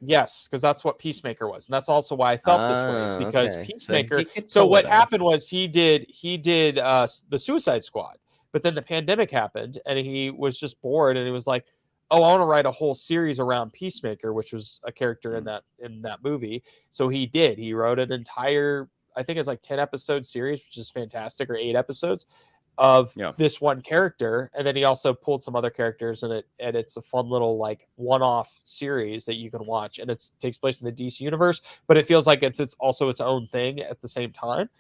Yes, because that's what Peacemaker was, and that's also why I felt this way. Is Ah, because okay. So Peacemaker. he could So pull what it off. happened was he did the Suicide Squad, but then the pandemic happened, and he was just bored, and he was like, "Oh, I want to write a whole series around Peacemaker, which was a character in that movie." So he did. He wrote an entire, I think it's like 10-episode series, which is fantastic, or 8 episodes of this one character, and then he also pulled some other characters in it, and it's a fun little like one-off series that you can watch, and it takes place in the DC universe, but it feels like it's also its own thing at the same time,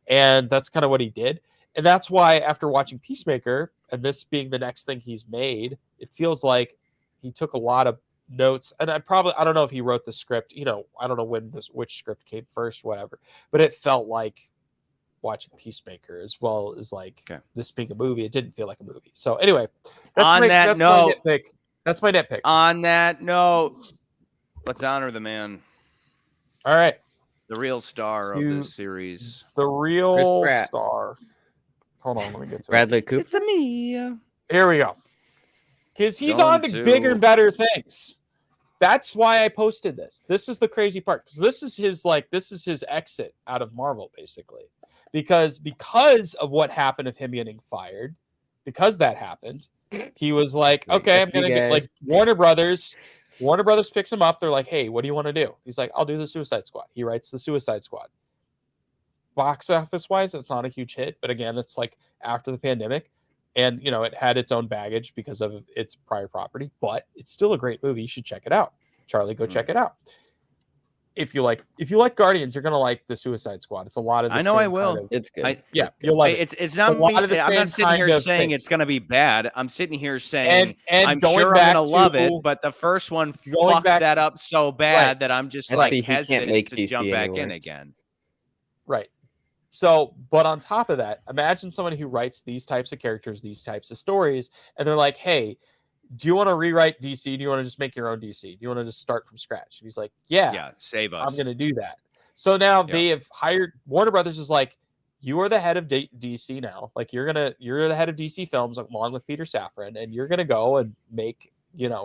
and that's kind of what he did. And that's why after watching Peacemaker and this being the next thing he's made, it feels like he took a lot of notes, and I don't know if he wrote the script, I don't know which script came first, whatever, but it felt like watching Peacemaker as well as like Okay. this being a movie. It didn't feel like a movie. So anyway, that's On my that that's note- my nitpick. That's my nitpick. On that note, let's honor the man, All right, the real star of To- this series. the real Pratt. star. Hold on, let me get to it. Bradley Cooper. It's a me. Here we go. Because he's Going on to to- bigger and better things. That's why I posted this. This is the crazy part. Because this is his exit out of Marvel, basically. Because of what happened of him getting fired, because that happened, he was like, Wait, okay, I'm you gonna get like guys- Warner Brothers. Warner Brothers picks him up. They're like, hey, what do you want to do? He's like, I'll do the Suicide Squad. He writes the Suicide Squad. Box office wise, it's not a huge hit, but again, it's like after the pandemic. And it had its own baggage because of its prior property, but it's still a great movie. You should check it out. Charlie, go check it out. If you like Guardians, you're gonna like the Suicide Squad. It's a lot of the I know same I will. kind of- It's good. yeah, It's good. you'll like it. It's not a lot me. of the I'm not same sitting here kind of saying things. it's going to be bad. I'm sitting here saying And I'm going sure I'm back going to love it, to- but the first one Going fucked back that to- up so bad Right. that I'm just SB, like he can't hesitant make to DC jump back in anymore. again. Right. So, but on top of that, imagine someone who writes these types of characters, these types of stories, and they're like, hey, do you want to rewrite DC? Do you want to just make your own DC? Do you want to just start from scratch? And he's like, Yeah, save us. I'm going to do that. So now Yeah. they have hired Warner Brothers is like, you are the head of DC now. Like you're the head of DC Films along with Peter Safran, and you're gonna go and make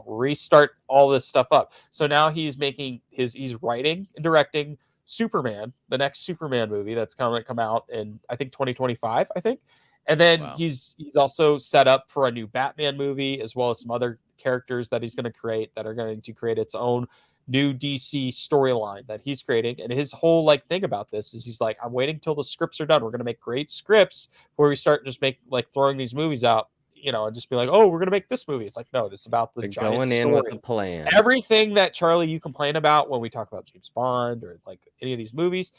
restart all this stuff up. So now he's writing and directing Superman, the next Superman movie that's going to come out in I think 2025. I think, and then Wow. he's also set up for a new Batman movie as well as some other characters that he's going to create that are going to create its own new DC storyline that he's creating. And his whole thing about this is he's like, I'm waiting till the scripts are done. We're going to make great scripts before we start just throwing these movies out, and just be like, oh, we're going to make this movie. It's like, no, this is about the They're giant going in story. with a plan. Everything that Charlie, you complain about when we talk about James Bond or any of these movies,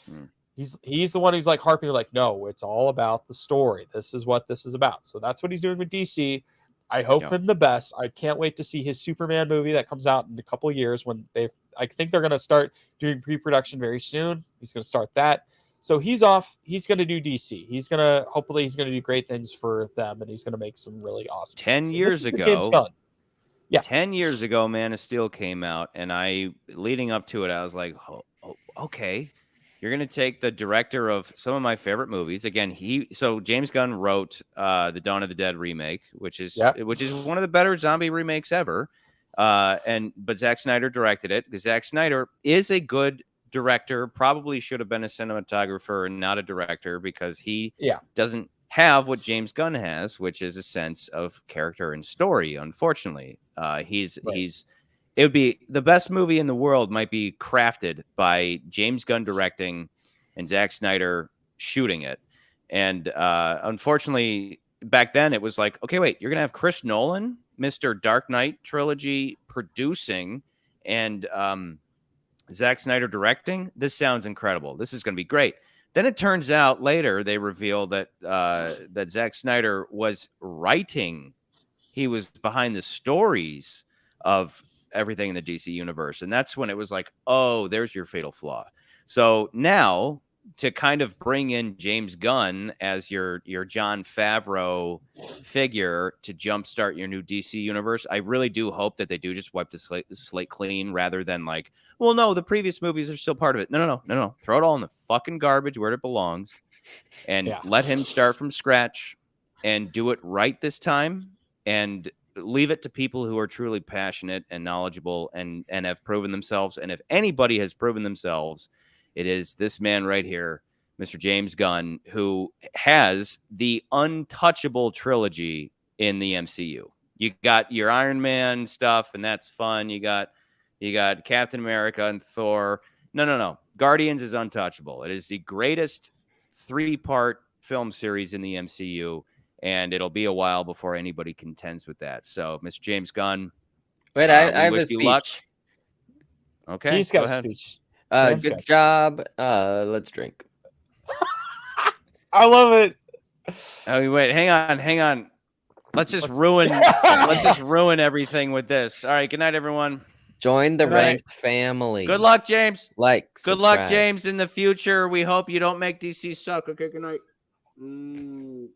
he's the one who's harping no, it's all about the story. This is what this is about. So that's what he's doing with DC. I hope him the best. I can't wait to see his Superman movie that comes out in a couple of years I think they're going to start doing pre-production very soon. He's going to start that. So he's off. He's going to do DC. Hopefully he's going to do great things for them, and he's going to make some really awesome 10 stuff. So years this is the ago- James Gunn. Yeah. 10 years ago, Man of Steel came out, and leading up to it, I was like, okay, you're going to take the director of some of my favorite movies. Again, James Gunn wrote the Dawn of the Dead remake, which is one of the better zombie remakes ever. But Zack Snyder directed it because Zack Snyder is a good director, probably should have been a cinematographer and not a director because he doesn't have what James Gunn has, which is a sense of character and story. Unfortunately, it would be the best movie in the world might be crafted by James Gunn directing and Zack Snyder shooting it. And unfortunately, back then it was like, okay, wait, you're going to have Chris Nolan, Mr. Dark Knight trilogy producing, and Zack Snyder directing. This sounds incredible. This is going to be great. Then it turns out later they reveal that that Zack Snyder was writing. He was behind the stories of everything in the DC universe. And that's when it was like, oh, there's your fatal flaw. So now to kind of bring in James Gunn as your Jon Favreau figure to jumpstart your new DC universe, I really do hope that they do just wipe the slate clean rather than well, no, the previous movies are still part of it. No. Throw it all in the fucking garbage where it belongs and let him start from scratch and do it right this time and leave it to people who are truly passionate and knowledgeable and have proven themselves. And if anybody has proven themselves, it is this man right here, Mr. James Gunn, who has the untouchable trilogy in the MCU. You got your Iron Man stuff, and that's fun. You got Captain America and Thor. No. Guardians is untouchable. It is the greatest 3-part film series in the MCU, and it'll be a while before anybody contends with that. So, Mr. James Gunn, Wait, I have a wish you luck. speech. Okay, He's got go a ahead. speech. Good job. Let's drink. I love it. Oh, wait, hang on. Let's just ruin everything with this. All right, good night, everyone. Join the Good night. ranked family. Good luck, James. Like, Good luck, subscribe. James, in the future. We hope you don't make DC suck. Okay, good night. Mm,